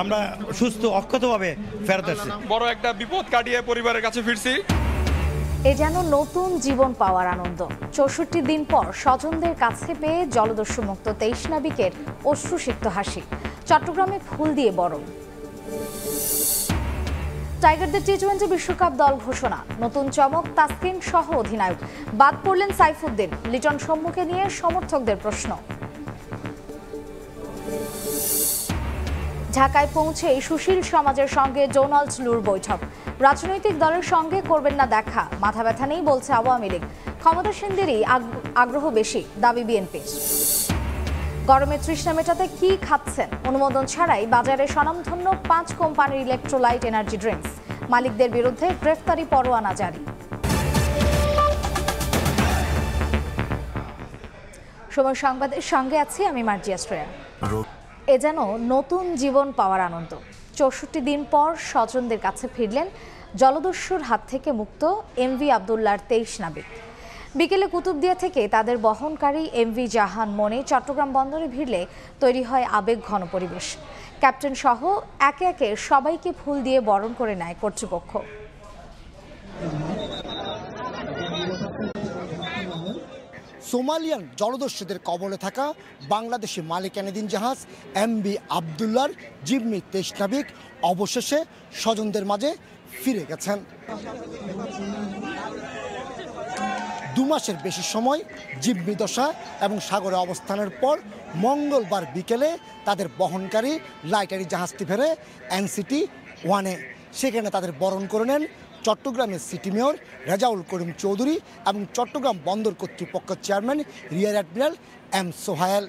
আমরা সুস্থ অক্ষতভাবে ফেরত আসছি। বড় একটা বিপদ কাটিয়ে পরিবারের কাছে ফিরছি। এ যেন নতুন জীবন পাওয়ার আনন্দ। ৬৪ দিন পর স্বজনদের কাছে পেয়ে জলদস্যু মুক্ত ২৩ নাবিকের অশ্রুসিক্ত হাসি। চট্টগ্রামে ফুল দিয়ে বরণ। টাইগারদের টি-20 বিশ্বকাপ দল ঘোষণা। নতুন চমক তাসকিন সহ অধিনায়ক। বাদ পড়লেন সাইফুদ্দিন। লিটন সম্মুখে নিয়ে সমর্থকদের প্রশ্ন। ঢাকায় পৌঁছে সুশীল সমাজের সঙ্গে ডোনাল্ড লুর বৈঠক। রাজনৈতিক দলের সঙ্গে করবেন না দেখা, মাথা ব্যথা নেই বলছে আওয়ামী লীগ। ক্ষমতাসীনদেরই আগ্রহ বেশি, দাবি বিএনপির। গরমে তৃষ্ণা মেটাতে কি খাচ্ছেন? অনুমোদন ছাড়াই বাজারে স্বনামধন্য 5 কোম্পানির ইলেকট্রোলাইট এনার্জি ড্রিঙ্কস। মালিকদের বিরুদ্ধে গ্রেফতারি পরোয়ানা জারি। সময় সংবাদের সঙ্গে আছি আমি মার্জিয়া শ্রেয়া। এ যেন নতুন জীবন পাওয়ার আনন্দ। ৬৪ দিন পর স্বজনদের কাছে ফিরলেন জলদস্যুর হাত থেকে মুক্ত এমভি আবদুল্লাহর ২৩ নাবিক। বিকেলে কুতুবদিয়া থেকে তাদের বহনকারী এমভি জাহান মনে চট্টগ্রাম বন্দরে ভিড়লে তৈরি হয় আবেগ ঘন পরিবেশ। ক্যাপ্টেন সহ একে একে সবাইকে ফুল দিয়ে বরণ করে নেয় কর্তৃপক্ষ। সোমালিয়ান জলদস্যুদের কবলে থাকা বাংলাদেশি মালিকানাধীন জাহাজ এমভি আবদুল্লাহর জিম্মি ২৩ নাবিক অবশেষে স্বজনদের মাঝে ফিরে গেছেন। ২ মাসের বেশি সময় জিম্মি দশা এবং সাগরে অবস্থানের পর মঙ্গলবার বিকেলে তাদের বহনকারী লাইটারি জাহাজটি ফেরে এনসিটি 1-এ। সেখানে তাদের বরণ করে নেন চট্টগ্রামের সিটি মেয়র রেজাউল করিম চৌধুরী এবং চট্টগ্রাম বন্দর কর্তৃপক্ষের chairman rear admiral M Sohail.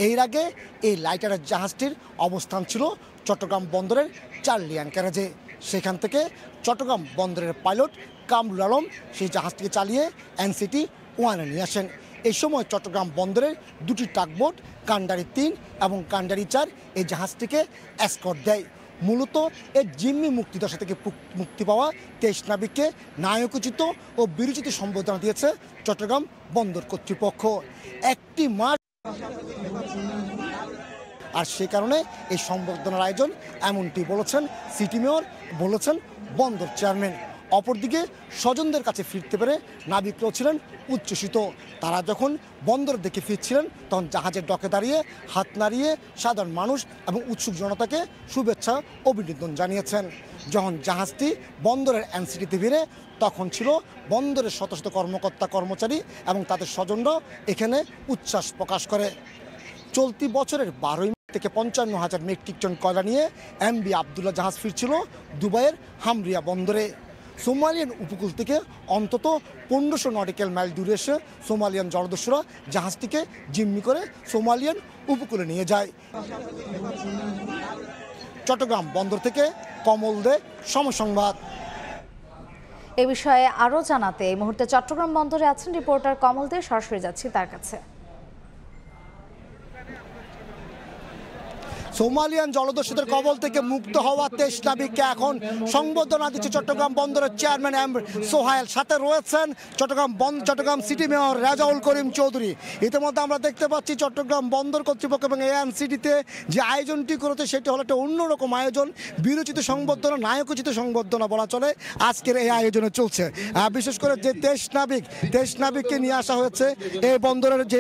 এর আগে এই লাইটারের জাহাজটির অবস্থান ছিল চট্টগ্রাম বন্দরের চার্লি অ্যাঙ্কারেজে। সেখান থেকে চট্টগ্রাম বন্দরের পাইলট কামরুল আলম সেই জাহাজটিকে চালিয়ে এনসিটি 1-এ নিয়ে আসেন। এই সময় চট্টগ্রাম বন্দরের 2টি টাগবোট কান্ডারি 3 এবং কান্ডারি 4 এই জাহাজটিকে এসকর্ট দেয়। মূলত এই জিম্মি মুক্তিদশা থেকে মুক্তি পাওয়া 23 নাবিককে নায়কোচিত ও বিরোচিত সম্বোধনা দিয়েছে চট্টগ্রাম বন্দর কর্তৃপক্ষ। একটি মাস আর সে কারণে এই সম্বর্ধনার আয়োজন এমনটি বলেছেন সিটি মেয়র, বলেছেন বন্দর চেয়ারম্যান। অপরদিকে স্বজনদের কাছে ফিরতে পেরে নাবিকরাও ছিলেন উচ্ছ্বসিত। তারা যখন বন্দর দেখে ফিরছিলেন তখন জাহাজের ডকে দাঁড়িয়ে হাত নাড়িয়ে সাধারণ মানুষ এবং উৎসুক জনতাকে শুভেচ্ছা অভিনন্দন জানিয়েছেন। যখন জাহাজটি বন্দরের এনসিটিতে ফিরে তখন ছিল বন্দরের শত শত কর্মকর্তা কর্মচারী এবং তাদের স্বজনরাও এখানে উচ্ছ্বাস প্রকাশ করে। চলতি বছরের 12 থেকে 55,000 মেট্রিক টন কয়লা নিয়ে এমভি আবদুল্লাহ জাহাজ ফিরছিল দুবাইয়ের হামরিয়া বন্দরে। সোমালিয়ান উপকূল থেকে অন্তত 1500 নটিক্যাল মাইল দূরে এসে সোমালিয়ান জলদস্যুরা জাহাজটিকে জিম্মি করে সোমালিয়ান উপকূলে নিয়ে যায়। চট্টগ্রাম বন্দর থেকে কমল দে, সময় সংবাদ। এ বিষয়ে আরও জানাতে এই মুহূর্তে চট্টগ্রাম বন্দরে আছেন রিপোর্টার কমল দে। সরাসরি যাচ্ছি তার কাছে। সোমালিয়ান জলদস্যুদের কবল থেকে মুক্ত হওয়া 23 নাবিককে এখন সংবর্ধনা দিচ্ছে চট্টগ্রাম বন্দরের চেয়ারম্যান এম সোহায়েল। সাথে রয়েছেন চট্টগ্রাম সিটি মেয়র রেজাউল করিম চৌধুরী। ইতিমধ্যে আমরা দেখতে পাচ্ছি চট্টগ্রাম বন্দর কর্তৃপক্ষ এবং এএনসিটিতে যে আয়োজনটি করেছে সেটি হলো একটা অন্যরকম আয়োজন, বিরোচিত সংবর্ধনা, নায়কোচিত সংবর্ধনা বলা চলে আজকের এই আয়োজনে চলছে। বিশেষ করে যে 23 নাবিককে নিয়ে আসা হয়েছে এই বন্দরের যে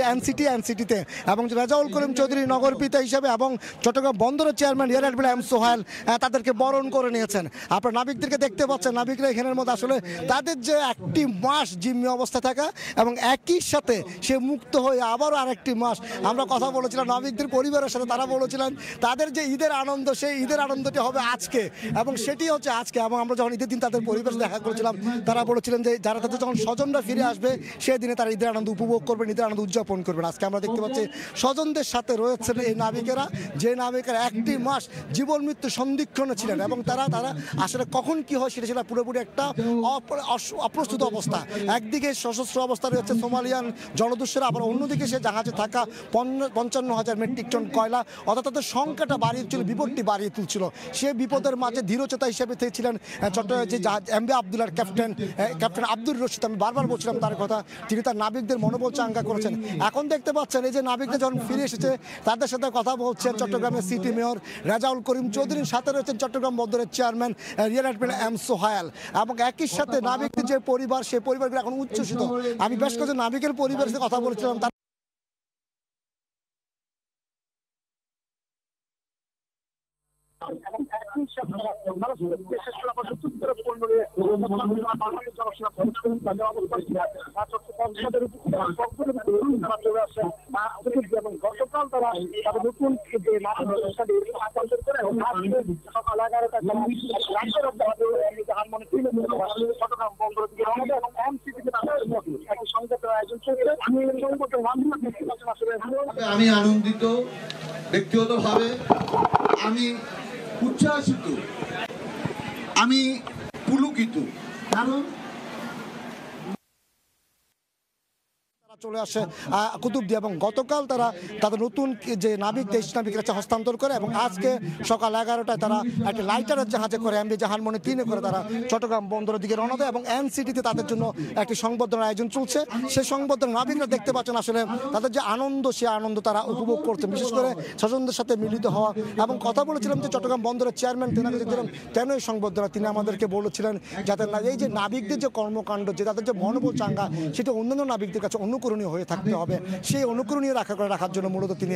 এনসিটিতে এবং রেজাউল করিম চৌধুরী নগরপিতা হিসাবে এবং চট্টগ্রাম বন্দরের chairman rear admiral M Sohail তাদেরকে বরণ করে নিয়েছেন। আপনারা নাবিকদেরকে দেখতে পাচ্ছেন, নাবিকরা এখানের মধ্যে আসলে তাদের যে একটি মাস জিম্মি অবস্থা থাকা এবং একই সাথে সে মুক্ত হয়ে আবারও আরেকটি মাস। আমরা কথা বলেছিলাম নাবিকদের পরিবারের সাথে, তারা বলেছিলেন তাদের যে ঈদের আনন্দ সেই ঈদের আনন্দটি হবে আজকে এবং সেটি হচ্ছে আজকে। এবং আমরা যখন ঈদের দিন তাদের পরিবেশ দেখা করেছিলাম তারা বলেছিলেন যে যারা তাদের যখন স্বজনরা ফিরে আসবে সেই দিনে তারা ঈদের আনন্দ উপভোগ করবেন, ঈদের আনন্দ উদযাপন করবেন। আজকে আমরা দেখতে পাচ্ছি স্বজনদের সাথে রয়েছেন এই নাবিকেরা, যে নাবিকেরা একটি মাস জীবন মৃত্যু সন্দিক্ষণে ছিলেন এবং তারা আসলে কখন কি হয় সেটা ছিল পুরোপুরি একটা অপ্রস্তুত অবস্থা। একদিকে সশস্ত্র অবস্থা রয়েছে সোমালিয়ান জলদস্যুরা, আবার অন্যদিকে সে জাহাজে থাকা 55,000 মেট্রিক টন কয়লা, অর্থাৎ তাদের সংখ্যাটা বাড়িয়ে তুলছিল, বিপদটি বাড়িয়ে তুলছিল। সে বিপদের মাঝে ধীরচেতা হিসেবে ছিলেন চট্টগ্রামের যে এমভি আবদুল্লাহর ক্যাপ্টেন আব্দুর রশিদ। আমি বারবার বলছিলাম তার কথা, তিনি তার নাবিকদের মনোবল চাঙ্গা করেছেন। এখন দেখতে পাচ্ছেন এই যে নাবিকরা যখন ফিরে এসেছে তাদের সাথে কথা বলছেন চট্টগ্রামের সিটি মেয়র রেজাউল করিম চৌধুরীর সাথে রয়েছেন চট্টগ্রাম বন্দরের chairman rear admiral M Sohail এবং একই সাথে নাবিকদের যে পরিবার সেই পরিবারগুলো এখন উচ্ছ্বসিত। আমি বেশ কিছু নাবিকের পরিবারের সাথে কথা বলেছিলাম। গতকাল তারা নতুন সকাল 11টার বন্দর দিকে রওনা এবং এমসিটিতে একটি সংবাদের আয়োজন চলছে। আমি আনন্দিত, ব্যক্তিগতভাবে আমি উচ্ছ্বাসিত, আমি পুলকিত, কারণ চলে আসে কুতুবদিয়া এবং গতকাল তারা তাদের নতুন যে নাবিক 23 নাবিকের কাছে হস্তান্তর করে এবং আজকে সকাল 11টায় তারা একটা লাইটারের জাহাজে করে এমভি জাহানমনি 3-এ করে তারা চট্টগ্রাম বন্দরের দিকে রওনা দেয় এবং এনসিটিতে তাদের জন্য একটি সংবর্ধনার আয়োজন চলছে। সেই সংবর্ধনা নাবিকরা দেখতে পাচ্ছেন আসলে তাদের যে আনন্দ, সে আনন্দ তারা উপভোগ করছেন, বিশেষ করে স্বজনদের সাথে মিলিত হওয়া। এবং কথা বলেছিলাম যে চট্টগ্রাম বন্দরের চেয়ারম্যান তেনাকে দেখছিলাম কেন এই সংবর্ধনা, তিনি আমাদেরকে বলেছিলেন যাতে এই যে নাবিকদের যে কর্মকাণ্ড, যে তাদের যে মনোবল চাঙ্গা, সেটা অন্যান্য নাবিকদের কাছে অনুকরণীয় হয়ে থাকতে হবে। সেই অনুকরণীয় রাখার জন্য মূলত তিনি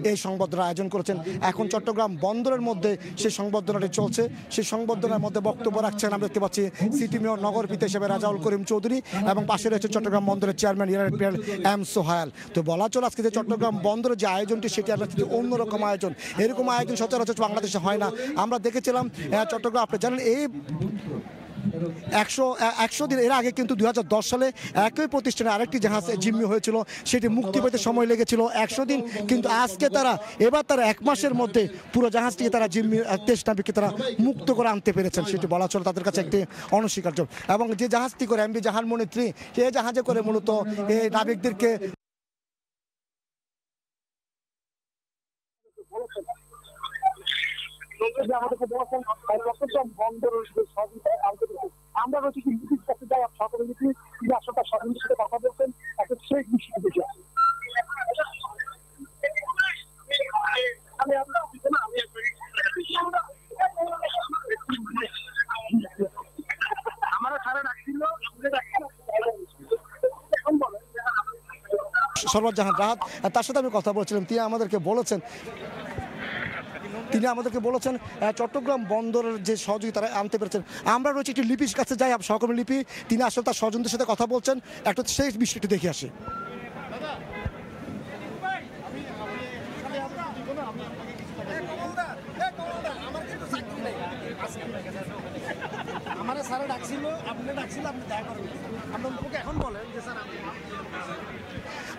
এই সংবর্ধনার আয়োজন করেছেন। এখন চট্টগ্রাম বন্দরের মধ্যে সেই সংবর্ধনাটি চলছে। সেই সংবর্ধনার মধ্যে বক্তব্য রাখছেন আমরা দেখতে পাচ্ছি সিটি মেয়র নগরপিতা হিসেবে রেজাউল করিম চৌধুরী এবং পাশে রয়েছে চট্টগ্রাম বন্দরের chairman rear admiral M Sohail. তো বলা চলে আজকে যে চট্টগ্রাম বন্দরের যে আয়োজনটি, সেটি আসলে অন্যরকম আয়োজন। এরকম আয়োজন সচরাচর বাংলাদেশে হয় না। আমরা দেখেছিলাম চট্টগ্রাম, আপনি জানেন এই 100 দিন এর আগে কিন্তু 2010 সালে একই প্রতিষ্ঠানে আরেকটি জাহাজ জিম্মি হয়েছিল, সেটি মুক্তি পেতে সময় লেগেছিল 100 দিন। কিন্তু আজকে এবার তারা 1 মাসের মধ্যে পুরো জাহাজটিকে তারা জিম্মি 23 নাবিককে তারা মুক্ত করে আনতে পেরেছেন। সেটি বলা চলে তাদের কাছে একটি অনস্বীকার্য। এবং যে জাহাজটি করে এমভি জাহানমনি 3, সেই জাহাজে করে মূলত এই নাবিকদেরকে আমাদেরকে বলছেন চট্টগ্রাম বন্দরের আমরা রয়েছি লিপির কাছে যাই সকলে লিপি তিনি আসলে তার স্বাধীনের সাথে কথা বলছেন একটা শেখ বিষয় দেখে আমরা সারা রাখছিল সরওয়ার জাহান রাহাত, তার সাথে আমি কথা বলছিলাম। তিনি আমাদেরকে বলেছেন চট্টগ্রাম বন্দরের যে সহযোগী তারা আনতে পেরেছেন। আমরা রয়েছে একটি লিপির কাছে যাই, সহকর্মী লিপি, তিনি আসলে তার স্বজনদের সাথে কথা বলছেন। একটা সেই বিষয়টি দেখে আসি।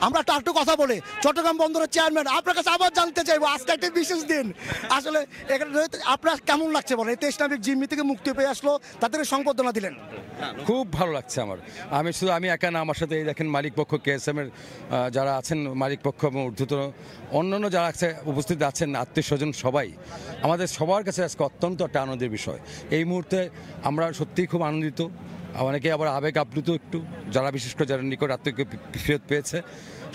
আমরা একটু কথা বলে চট্টগ্রাম বন্দরের চেয়ারম্যান আপনার কাছে আবার জানতে চাইবো, আজকে একটা বিশেষ দিন, আসলে এখানে আপনার কেমন লাগছে বলেন? 23 নাবিক জিম্মি থেকে মুক্তি পেয়ে আসলো, তাদের সংবর্ধনা দিলেন। খুব ভালো লাগছে আমার। আমি একা না, আমার সাথে এই দেখেন মালিক পক্ষ KSM এর যারা আছেন, মালিক পক্ষ এবং ঊর্ধ্বতন অন্যান্য যারা আছে উপস্থিত আছেন, আত্মীয় স্বজন সবাই, আমাদের সবার কাছে আজকে অত্যন্ত একটা আনন্দের বিষয়। এই মুহূর্তে আমরা সত্যিই খুব আনন্দিত, অনেকে আবার আবেগ আপ্লুত একটু, যারা বিশেষ করে যারা নিকট আত্মীয়কে ফেরত পেয়েছে,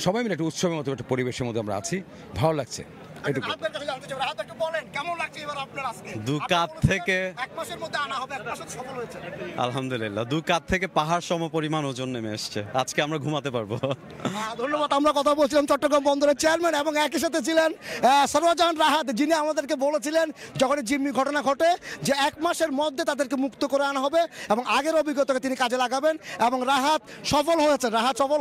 সবাই মিলে একটা উৎসবের মতো একটা পরিবেশের মধ্যে আমরা আছি, ভালো লাগছে। দু কাপ থেকে আলহামদুলিল্লাহ 2 কাপ থেকে পাহাড় সম পরিমাণ ওজন নেমে এসছে, আজকে আমরা ঘুমাতে পারবো। ধন্যবাদ। আমরা কথা বলছিলাম চট্টগ্রাম বন্দরের চেয়ারম্যান এবং একই সাথে ছিলেন সরওয়ার জাহান রাহাত, যিনি আমাদেরকে বলেছিলেন যখন জিম্মি ঘটনা ঘটে যে 1 মাসের মধ্যে তাদেরকে মুক্ত করে আনা হবে এবং আগের অভিজ্ঞতাকে তিনি কাজে লাগাবেন। এবং রাহাত সফল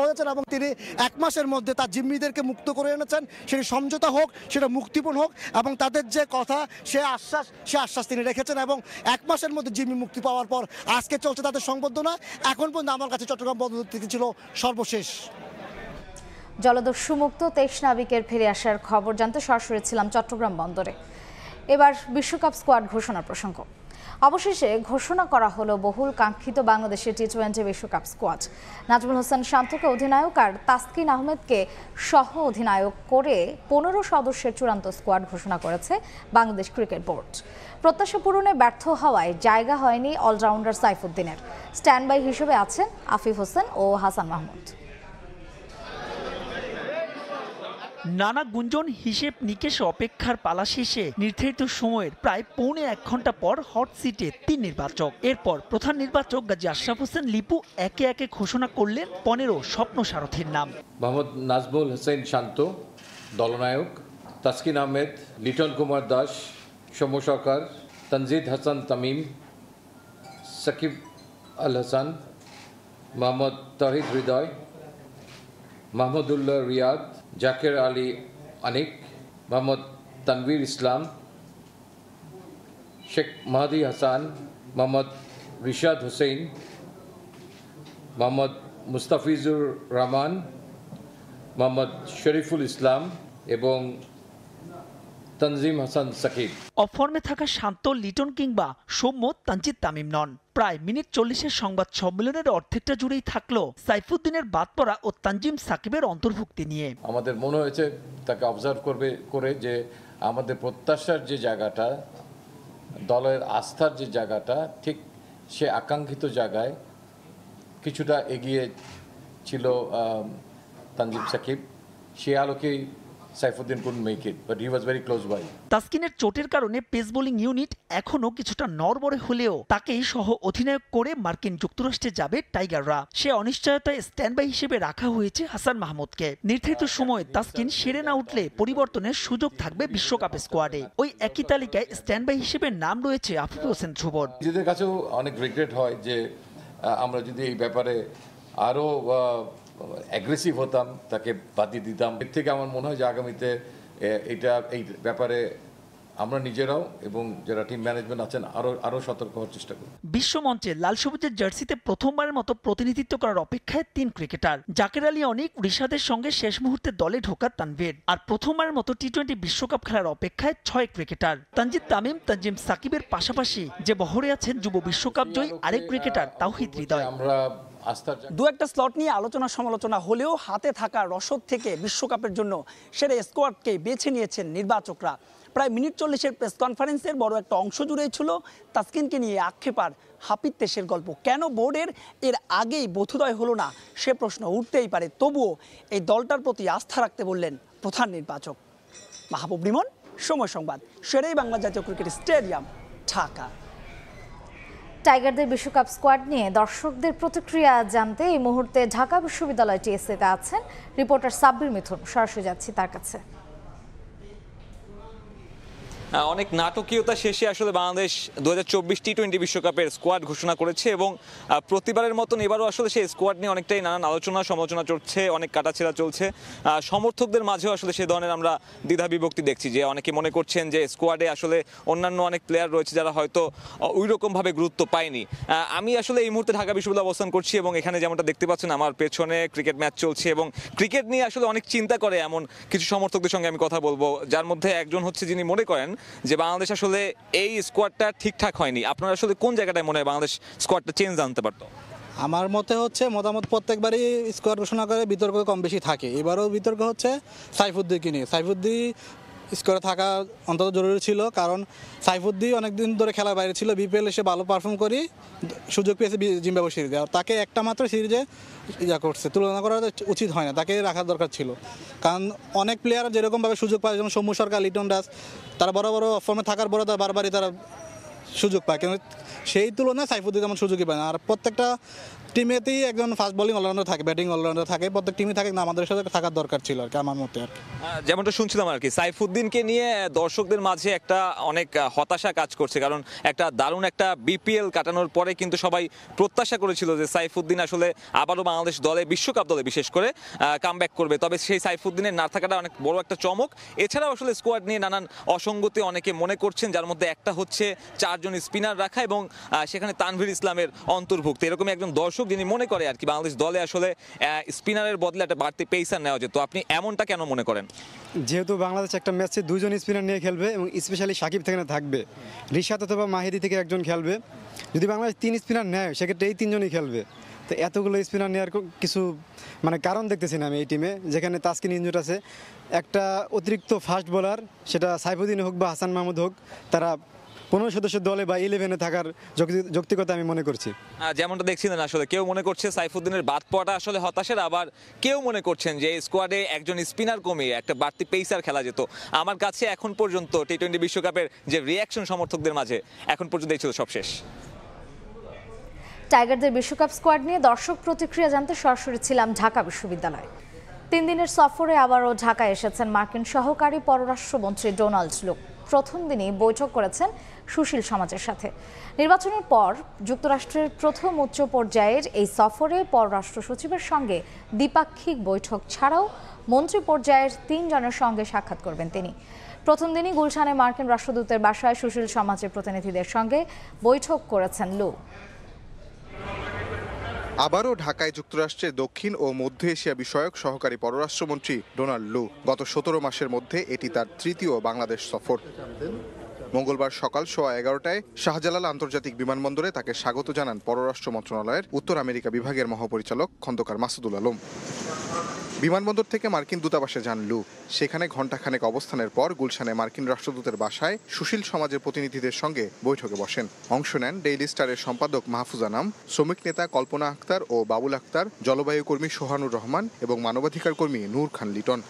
হয়েছেন এবং তিনি 1 মাসের মধ্যে তার জিম্মিদেরকে মুক্ত করে এনেছেন। সেটি সমঝোতা হোক, সেটা মুক্তিপণ হোক, এবং তাদের যে কথা সে আশ্বাস তিনি রেখেছেন। এবং 1 মাসের মধ্যে জিম্মি মুক্তি পাওয়ার পর আজকে চলছে তাদের সংবর্ধনা। এখন পর্যন্ত আমার কাছে চট্টগ্রাম বন্দর থেকে ছিল সর্বশেষ। জলদস্যু মুক্ত 23 নাবিকের ফিরে আসার খবর জানতে সরাসরি ছিলাম চট্টগ্রাম বন্দরে। এবার বিশ্বকাপ স্কোয়াড ঘোষণার প্রসঙ্গ। অবশেষে ঘোষণা করা হলো বহুল কাঙ্ক্ষিত বাংলাদেশের টি20 বিশ্বকাপ স্কোয়াড। নাজমুল হোসেন শান্তকে অধিনায়ক আর তাসকিন আহমেদকে সহ অধিনায়ক করে 15 সদস্যের চূড়ান্ত স্কোয়াড ঘোষণা করেছে বাংলাদেশ ক্রিকেট বোর্ড। প্রত্যাশা পূরণে ব্যর্থ হওয়ায় জায়গা হয়নি অলরাউন্ডার সাইফুদ্দিনের। স্ট্যান্ড বাই হিসেবে আছেন আফিফ হোসেন ও হাসান মাহমুদ। নানা গুঞ্জন হিসেব নিকেশ অপেক্ষার পালা শেষে নির্ধারিত সময়ের প্রায় পৌনে 1 ঘন্টা পর হট সিটে 3 নির্বাচক। এরপর প্রধান নির্বাচক গাজী আশরাফ হোসেন লিপু একে একে ঘোষণা করলেন 15 স্বপ্ন সারথীর নাম। মোহাম্মদ নাজমুল হোসেন শান্ত দলনায়ক, তাসকিন আহমেদ, লিটন কুমার দাস, সৌম্য সরকার, তনজিদ হাসান তামিম, সাকিব আল হাসান, মোহাম্মদ তহিদ হৃদয়, মাহমুদুল্লাহ রিয়াদ, জাকের আলী আনিক, মোহাম্মদ তানভীর ইসলাম, শেখ মাহাদি হাসান, মোহাম্মদ রিশাদ হোসেন, মোহাম্মদ মুস্তাফিজুর রহমান, মোহাম্মদ শরীফুল ইসলাম এবং তনজিম হাসান সাকিব। অফর্মে থাকা শান্ত, লিটন কিংবা সৌম্য তানজিদ তামিম নন। প্রায় মিনিট 40-এর সংবাদ সম্মেলনের অর্ধেকটা জুড়েই থাকলো সাইফুদ্দিনের বাদ পড়া ও তানজিম সাকিবের অন্তর্ভুক্তি নিয়ে। আমাদের মনে হয়েছে তাকে অবজার্ভ করে যে আমাদের প্রত্যাশার যে জায়গাটা, দলের আস্থার যে জায়গাটা, ঠিক সে আকাঙ্ক্ষিত জায়গায় কিছুটা এগিয়ে ছিল তানজিম সাকিব। সে আলোকেই Saifuddin couldn't make it, but he was very close by. তাসকিনের চোটের কারণে পেস বোলিং ইউনিট এখনো কিছুটা নড়বড়ে হলেও তাকেই সহ অধিনায়ক করে মার্কিন যুক্তরাষ্ট্রে যাবে টাইগাররা। সে অনিশ্চয়তায় স্ট্যান্ডবাই হিসেবে রাখা হয়েছে হাসান মাহমুদকে। নির্ধারিত সময়ে তাসকিন সেরে না উঠলে পরিবর্তনের সুযোগ থাকবে বিশ্বকাপ স্কোয়াডে। ওই একই তালিকায় স্ট্যান্ডবাই হিসেবে নাম রয়েছে আফিফ হোসেন ধ্রুবর। নিজেদের কাছেও অনেক রিগ্রেট হয় যে আমরা যদি এই ব্যাপারে আরও অ্যাগ্রেসিভ হতাম, তাকে বাদিয়ে দিতাম। এর থেকে আমার মনে হয় যে আগামীতে এই ব্যাপারে আমরা নিজেরাও এবং যারা টিম ম্যানেজমেন্ট আছেন আরও সতর্ক হওয়ার চেষ্টা করি। বিশ্বমঞ্চে লাল সবুজের জার্সিতে প্রথমবারের মতো প্রতিনিধিত্ব করার অপেক্ষায় 3 ক্রিকেটার। জাকের আলী অনিক, রিশাদের সঙ্গে শেষ মুহূর্তে দলে ঢোকা তানভীর। আর প্রথমবারের মতো টি-20 বিশ্বকাপ খেলার অপেক্ষায় 6 ক্রিকেটার। তানজিদ তামিম, তানজিম সাকিবের পাশাপাশি যে বহরে আছেন যুব বিশ্বকাপ জয়ী আরেক ক্রিকেটার তাওহিদ হৃদয়। আমরা দু একটা স্লট নিয়ে আলোচনা সমালোচনা হলেও হাতে থাকা রসদ থেকে বিশ্বকাপের জন্য সেরা স্কোয়াডকে বেছে নিয়েছেন নির্বাচকরা। প্রায় মিনিট 40-এর প্রেস কনফারেন্সের বড় একটা অংশ জুড়েই ছিল তাসকিনকে নিয়ে আক্ষেপ আর হাপিত তেশের গল্প। কেন বোর্ডের এর আগেই বোধোদয় হলো না সে প্রশ্ন উঠতেই পারে। তবুও এই দলটার প্রতি আস্থা রাখতে বললেন প্রধান নির্বাচক। মাহবুব রিমন, সময় সংবাদ, শেরেই বাংলা জাতীয় ক্রিকেট স্টেডিয়াম, ঢাকা। টাইগারদের বিশ্বকাপ স্কোয়াড নিয়ে দর্শকদের প্রতিক্রিয়া জানতে এই মুহূর্তে ঢাকা বিশ্ববিদ্যালয় টিএসসিতে আছেন রিপোর্টার সাব্বির মিথুন। সরাসরি যাচ্ছি তার কাছে। অনেক নাটকীয়তা শেষে আসলে বাংলাদেশ 2024 টি-20 বিশ্বকাপের স্কোয়াড ঘোষণা করেছে এবং প্রতিবারের মতন এবারও আসলে সেই স্কোয়াড নিয়ে অনেকটাই নানান আলোচনা সমালোচনা চলছে, অনেক কাটাছেঁড়া চলছে। সমর্থকদের মাঝেও আসলে সেই ধরনের আমরা দ্বিধা বিভক্তি দেখছি যে অনেকে মনে করছেন যে স্কোয়াডে আসলে অন্যান্য অনেক প্লেয়ার রয়েছে যারা হয়তো ওই রকমভাবে গুরুত্ব পায়নি। আমি আসলে এই মুহূর্তে ঢাকা বিশ্ববিদ্যালয়ে অবস্থান করছি এবং এখানে যেমনটা দেখতে পাচ্ছেন আমার পেছনে ক্রিকেট ম্যাচ চলছে এবং ক্রিকেট নিয়ে আসলে অনেক চিন্তা করে এমন কিছু সমর্থকদের সঙ্গে আমি কথা বলবো, যার মধ্যে একজন হচ্ছে যিনি মনে করেন যে বাংলাদেশ আসলে এই স্কোয়াডটা ঠিকঠাক হয়নি। আপনার আসলে কোন জায়গাটায় মনে হয় বাংলাদেশ স্কোয়াডটা চেঞ্জ আনতে পারতো? আমার মতে হচ্ছে মতামত প্রত্যেকবারই স্কোয়াড ঘোষণা করে বিতর্ক কম বেশি থাকে। এবারও বিতর্ক হচ্ছে সাইফুদ্দিনকে নিয়ে। সাইফুদ্দিন স্কোয়াডে থাকা অন্তত জরুরি ছিল, কারণ সাইফুদ্দিন অনেকদিন ধরে খেলার বাইরে ছিল। বিপিএল এসে ভালো পারফর্ম করি সুযোগ পেয়েছে জিম্বাবুয়ে সিরিজে, আর তাকে একটা মাত্র সিরিজে করছে, তুলনা করা উচিত হয় না, তাকে রাখার দরকার ছিল। কারণ অনেক প্লেয়ার যেরকমভাবে সুযোগ পায়, যেমন সৌম্য সরকার, লিটন দাস, তারা বড় বড় ফর্মে থাকার পরে তারা বারবারই তারা সুযোগ পায়, কিন্তু সেই তুলনায় সাইফুদ্দিন তেমন সুযোগই পায় না। আর প্রত্যেকটা টিমেতেই একজন ফাস্ট বোলিং অলরাউন্ডার থাকে, ব্যাটিং অলরাউন্ডার থাকে, প্রত্যেক টিমে থাকে না, আমাদের সাথে থাকার দরকার ছিল আর কি, আমার মতে আর কি। যেমনটা শুনছিলাম আর কি, সাইফুদ্দিনকে নিয়ে দর্শকদের মাঝে একটা অনেক হতাশা কাজ করছে, কারণ একটা দারুণ একটা বিপিএল কাটানোর পরে কিন্তু সবাই প্রত্যাশা করেছিল যে সাইফুদ্দিন আসলে আবারও বাংলাদেশ দলে, বিশ্বকাপ দলে বিশেষ করে কামব্যাক করবে। তবে সেই সাইফুদ্দিনের না থাকাটা অনেক বড় একটা চমক। এছাড়াও আসলে স্কোয়াড নিয়ে নানান অসঙ্গতি অনেকে মনে করছেন, যার মধ্যে একটা হচ্ছে 4 জন স্পিনার রাখা এবং সেখানে তানভীর ইসলামের অন্তর্ভুক্ত। এরকমই একজন দর্শক যিনি মনে করে আর কি বাংলাদেশ দলে আসলে স্পিনারের বদলে একটা বাড়তি পেসার নেওয়া যেত। আপনি এমনটা কেন মনে করেন? যেহেতু বাংলাদেশ একটা ম্যাচে 2 জন স্পিনার নিয়ে খেলবে এবং স্পেশালি সাকিব থেকে থাকবে, রিশাদ অথবা মাহিদি থেকে একজন খেলবে। যদি বাংলাদেশ 3 স্পিনার নেয় সেক্ষেত্রে এই 3 জনই খেলবে। তো এতগুলো স্পিনার নেওয়ার কিছু কারণ দেখতেছি না আমি এই টিমে, যেখানে তাসকিন ইনজুর আছে। একটা অতিরিক্ত ফাস্ট বোলার, সেটা সাইফুদ্দিন হোক বা হাসান মাহমুদ হোক, তারা 15 সদস্যের দলে বা 11-এ থাকার যৌক্তিকতা আমি মনে করছি। যেমনটা দেখছিলেন আসলে কেউ মনে করছে সাইফুদ্দিনের বাদ পড়াটা আসলে হতাশার, আবার কেউ মনে করছেন যে স্কোয়াডে একজন স্পিনার কমিয়ে একটা বাড়তি পেসার খেলা যেত। আমার কাছে এখন পর্যন্ত টি-20 বিশ্বকাপের যে রিয়াকশন সমর্থকদের মাঝে এখন পর্যন্ত এই ছিল সবশেষ। টাইগারদের বিশ্বকাপ স্কোয়াড নিয়ে দর্শক প্রতিক্রিয়া জানতে সরাসরি ছিলাম ঢাকা বিশ্ববিদ্যালয়। 3 দিনের সফরে আবারও ঢাকায় এসেছেন মার্কিন সহকারী পররাষ্ট্রমন্ত্রী ডোনাল্ড লু। প্রথম দিনই বৈঠক করেছেন সুশীল সমাজের সাথে। নির্বাচনের পর যুক্তরাষ্ট্রের প্রথম উচ্চ পর্যায়ের এই সফরে পররাষ্ট্র সচিবের সঙ্গে দ্বিপাক্ষিক বৈঠক ছাড়াও মন্ত্রী পর্যায়ের 3 জনের সঙ্গে সাক্ষাৎ করবেন তিনি। প্রথম দিনই গুলশানে মার্কিন রাষ্ট্রদূতের বাসায় সুশীল সমাজের প্রতিনিধিদের সঙ্গে বৈঠক করেছেন লু। আবারও ঢাকায় যুক্তরাষ্ট্রের দক্ষিণ ও মধ্য এশিয়া বিষয়ক সহকারী পররাষ্ট্রমন্ত্রী ডোনাল্ড লু। গত 17 মাসের মধ্যে এটি তার তৃতীয় বাংলাদেশ সফর। মঙ্গলবার সকাল 11:15টায় শাহজালাল আন্তর্জাতিক বিমানবন্দরে তাকে স্বাগত জানান পররাষ্ট্র মন্ত্রণালয়ের উত্তর আমেরিকা বিভাগের মহাপরিচালক খন্দকার মাসুদুল আলম। বিমানবন্দর থেকে মার্কিন দূতাবাসে যান লু। সেখানে ঘণ্টাখানেক অবস্থানের পর গুলশানে মার্কিন রাষ্ট্রদূতের বাসায় সুশীল সমাজের প্রতিনিধিদের সঙ্গে বৈঠকে বসেন। অংশ নেন ডেইলি স্টারের সম্পাদক মাহফুজ আনাম, শ্রমিক নেতা কল্পনা আক্তার ও বাবুল আক্তার, জলবায়ু কর্মী সোহানুর রহমান এবং মানবাধিকার কর্মী নূর খান লিটন।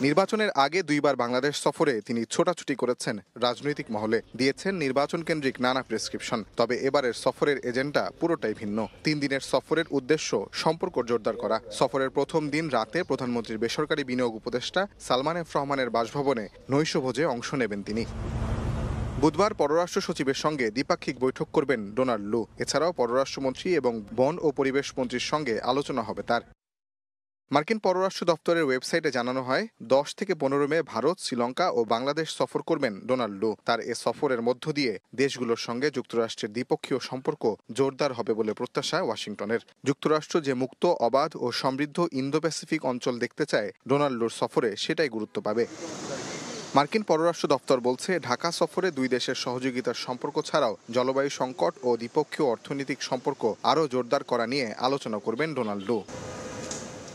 নির্বাচনের আগে 2 বার বাংলাদেশ সফরে তিনি ছোটাছুটি করেছেন রাজনৈতিক মহলে, দিয়েছেন নির্বাচন কেন্দ্রিক নানা প্রেসক্রিপশন। তবে এবারের সফরের এজেন্ডা পুরোটাই ভিন্ন। 3 দিনের সফরের উদ্দেশ্য সম্পর্ক জোরদার করা। সফরের প্রথম দিন রাতে প্রধানমন্ত্রীর বেসরকারি বিনিয়োগ উপদেষ্টা সালমান এফ রহমানের বাসভবনে নৈশভোজে অংশ নেবেন তিনি। বুধবার পররাষ্ট্র সচিবের সঙ্গে দ্বিপাক্ষিক বৈঠক করবেন ডোনাল্ড লু। এছাড়াও পররাষ্ট্রমন্ত্রী এবং বন ও পরিবেশ মন্ত্রীর সঙ্গে আলোচনা হবে তার। মার্কিন পররাষ্ট্র দপ্তরের ওয়েবসাইটে জানানো হয় 10 থেকে 15 মে ভারত, শ্রীলঙ্কা ও বাংলাদেশ সফর করবেন ডোনাল্ড লু। তার এ সফরের মধ্য দিয়ে দেশগুলোর সঙ্গে যুক্তরাষ্ট্রের দ্বিপক্ষীয় সম্পর্ক জোরদার হবে বলে প্রত্যাশা ওয়াশিংটনের। যুক্তরাষ্ট্র যে মুক্ত, অবাধ ও সমৃদ্ধ ইন্দো প্যাসিফিক অঞ্চল দেখতে চায়, ডোনাল্ড লুর সফরে সেটাই গুরুত্ব পাবে। মার্কিন পররাষ্ট্র দপ্তর বলছে, ঢাকা সফরে 2 দেশের সহযোগিতার সম্পর্ক ছাড়াও জলবায়ু সংকট ও দ্বিপক্ষীয় অর্থনৈতিক সম্পর্ক আরও জোরদার করা নিয়ে আলোচনা করবেন ডোনাল্ড লু।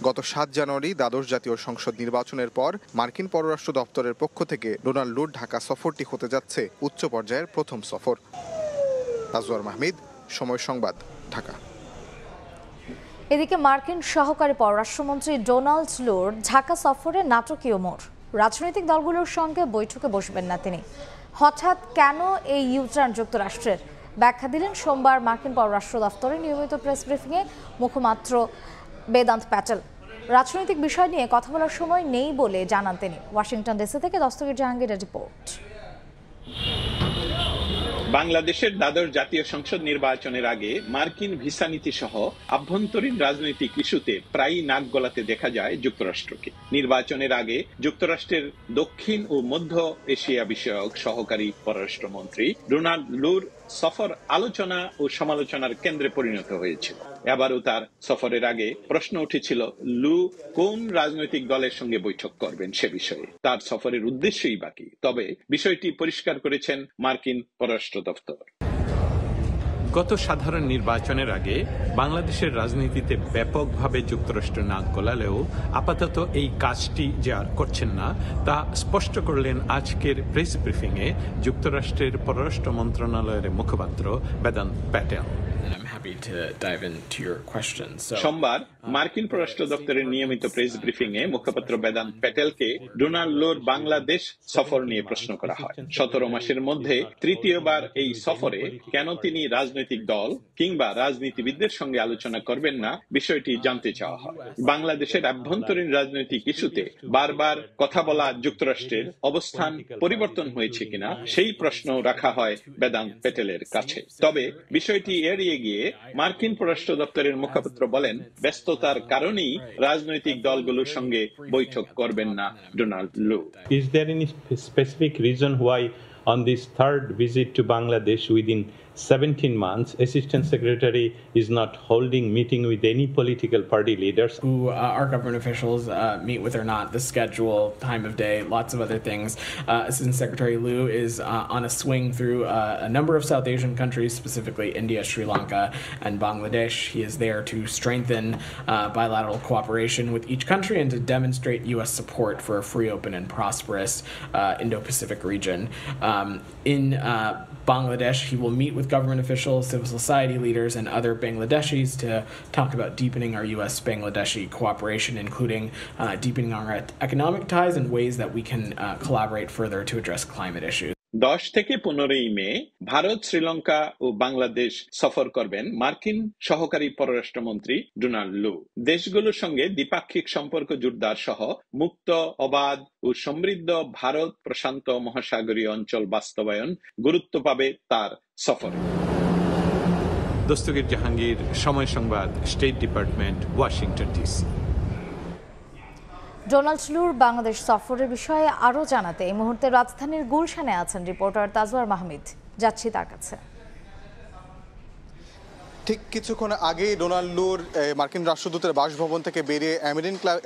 গত 7 জানুয়ারি দ্বাদশ জাতীয় সংসদ নির্বাচনের পর মার্কিন পররাষ্ট্র দপ্তরের পক্ষ থেকে ডোনাল্ড লুর ঢাকা সফরটি হতে যাচ্ছে উচ্চ পর্যায়ের প্রথম সফর। তাজওয়ার মাহমিদ, সময় সংবাদ, ঢাকা। এদিকে মার্কিন সহকারী পররাষ্ট্রমন্ত্রী ডোনাল্ড লুর ঢাকা সফরে নাটকীয় মোড়। রাজনৈতিক দলগুলোর সঙ্গে বৈঠকে বসবেন না তিনি। হঠাৎ কেন এই ইউটার্ন যুক্তরাষ্ট্রের? ব্যাখ্যা দিলেন সোমবার মার্কিন পররাষ্ট্র দপ্তরের নিয়মিত প্রেস ব্রিফিংয়ে মুখপাত্র বেদান্ত প্যাটেল। রাজনৈতিক বিষয় নিয়ে কথা বলার সময় নেই বলে জানান তিনি। ওয়াশিংটন ডিসি থেকে দস্তগীর জাহাঙ্গীরের রিপোর্ট। বাংলাদেশের দ্বাদশ জাতীয় সংসদ নির্বাচনের আগে মার্কিন ভিসা নীতি সহ আভ্যন্তরীণ রাজনৈতিক ইস্যুতে প্রায়ই নাক গলাতে দেখা যায় যুক্তরাষ্ট্রকে। নির্বাচনের আগে যুক্তরাষ্ট্রের দক্ষিণ ও মধ্য এশিয়া বিষয়ক সহকারী পররাষ্ট্রমন্ত্রী ডোনাল্ড লুর সফর আলোচনা ও সমালোচনার কেন্দ্রে পরিণত হয়েছিল। এবারও তার সফরের আগে প্রশ্ন উঠেছিল লু কোন রাজনৈতিক দলের সঙ্গে বৈঠক করবেন সে বিষয়ে। তার সফরের উদ্দেশ্যই বাকি। তবে বিষয়টি পরিষ্কার করেছেন মার্কিন পররাষ্ট্র দপ্তর। গত সাধারণ নির্বাচনের আগে বাংলাদেশের রাজনীতিতে ব্যাপকভাবে যুক্তরাষ্ট্র নাক গলালেও আপাতত এই কাজটি যে আর করছেন না তা স্পষ্ট করলেন আজকের প্রেস ব্রিফিংয়ে যুক্তরাষ্ট্রের পররাষ্ট্র মন্ত্রণালয়ের মুখপাত্র বেদান্ত প্যাটেল। সোমবার মার্কিন পররাষ্ট্র দপ্তরের নিয়মিত প্রেস ব্রিফিংয়ে মুখপাত্র বেদান্ত প্যাটেলকে ডোনাল্ড লুর বাংলাদেশ সফর নিয়ে প্রশ্ন করা হয়। 17 মাসের মধ্যে তৃতীয়বার এই সফরে কেন তিনি রাজনৈতিক দল কিংবা রাজনীতিবিদদের সঙ্গে আলোচনা করবেন না বিষয়টি জানতে চাওয়া হয়। বাংলাদেশের আভ্যন্তরীণ রাজনৈতিক ইস্যুতে বারবার কথা বলা যুক্তরাষ্ট্রের অবস্থান পরিবর্তন হয়েছে কিনা সেই প্রশ্ন রাখা হয় বেদান্ত প্যাটেলের কাছে। তবে বিষয়টি এড়িয়ে গিয়ে মার্কিন পররাষ্ট্র দপ্তরের মুখপাত্র বলেন, ব্যস্ততার কারণেই রাজনৈতিক দলগুলোর সঙ্গে বৈঠক করবেন না ডোনাল্ড লু। Is there any specific reason why on this third visit to Bangladesh within 17 months, Assistant Secretary is not holding meeting with any political party leaders. Who our government officials meet with or not, the schedule, time of day, lots of other things. Assistant Secretary Liu is on a swing through a number of South Asian countries, specifically India, Sri Lanka, and Bangladesh. He is there to strengthen bilateral cooperation with each country and to demonstrate U.S. support for a free, open, and prosperous Indo-Pacific region. In Bangladesh, he will meet with government officials, civil society leaders, and other Bangladeshis to talk about deepening our U.S.-Bangladeshi cooperation, including deepening our economic ties and ways that we can collaborate further to address climate issues. 10 থেকে 15 মে ভারত, শ্রীলঙ্কা ও বাংলাদেশ সফর করবেন মার্কিন সহকারী পররাষ্ট্রমন্ত্রী Donald লু। দেশগুলোর সঙ্গে দ্বিপাক্ষিক সম্পর্ক জোরদার সহ মুক্ত, অবাধ ও সমৃদ্ধ ভারত প্রশান্ত মহাসাগরীয় অঞ্চল বাস্তবায়ন গুরুত্ব পাবে তার সফরে। Dastagir Jahangir, Somoy Sangbad, state department, Washington DC. Donald লুর বাংলাদেশ সফরের বিষয়ে আরও জানাতে এই মুহূর্তে রাজধানীর গুলশানে আছেন রিপোর্টার তাজওয়ার মাহমিদ। যাচ্ছি তার কাছে। ঠিক কিছুক্ষণ আগেই ডোনাল্ড লুর মার্কিন রাষ্ট্রদূতের বাসভবন থেকে বেরিয়ে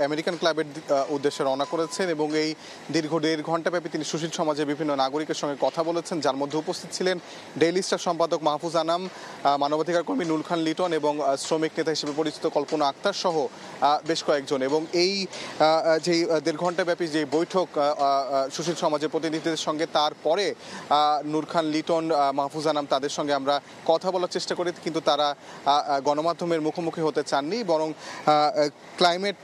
আমেরিকান ক্লাবের উদ্দেশ্যে রওনা করেছেন এবং এই দীর্ঘ 1.5 ঘণ্টাব্যাপী তিনি সুশীল সমাজের বিভিন্ন নাগরিকের সঙ্গে কথা বলেছেন, যার মধ্যে উপস্থিত ছিলেন ডেইলি স্টার সম্পাদক মাহফুজ আনাম, মানবাধিকার কর্মী নুল খান লিটন এবং শ্রমিক নেতা হিসেবে পরিচিত কল্পনা আক্তার সহ বেশ কয়েকজন। এবং এই যে 1.5 ঘণ্টাব্যাপী যে বৈঠক সুশীল সমাজের প্রতিনিধিদের সঙ্গে, তারপরে নূর খান লিটন, মাহফুজ আনাম তাদের সঙ্গে আমরা কথা বলার চেষ্টা করি, কিন্তু তারা গণমাধ্যমের মুখোমুখি হতে চাননি, বরং climate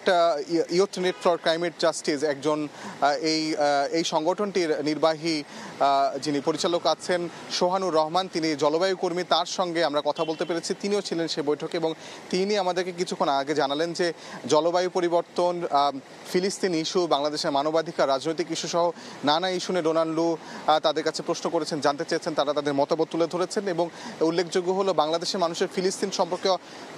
youth net for climate justice একজন এই সংগঠনটির নির্বাহী যিনি পরিচালক আছেন সোহানুর রহমান, তিনি জলবায়ু কর্মী, তার সঙ্গে আমরা কথা বলতে পেরেছি। তিনিও ছিলেন সে বৈঠকে এবং তিনি আমাদেরকে কিছুক্ষণ আগে জানালেন যে জলবায়ু পরিবর্তন, ফিলিস্তিন ইস্যু, বাংলাদেশের মানবাধিকার, রাজনৈতিক ইস্যু সহ নানা ইস্যু নিয়ে ডোনাল্ড লু তাদের কাছে প্রশ্ন করেছেন, জানতে চেয়েছেন, তারা তাদের মতামত তুলে ধরেছেন। এবং উল্লেখযোগ্য হলো বাংলাদেশের মানুষের ফিলিস্তিন সম্পর্কে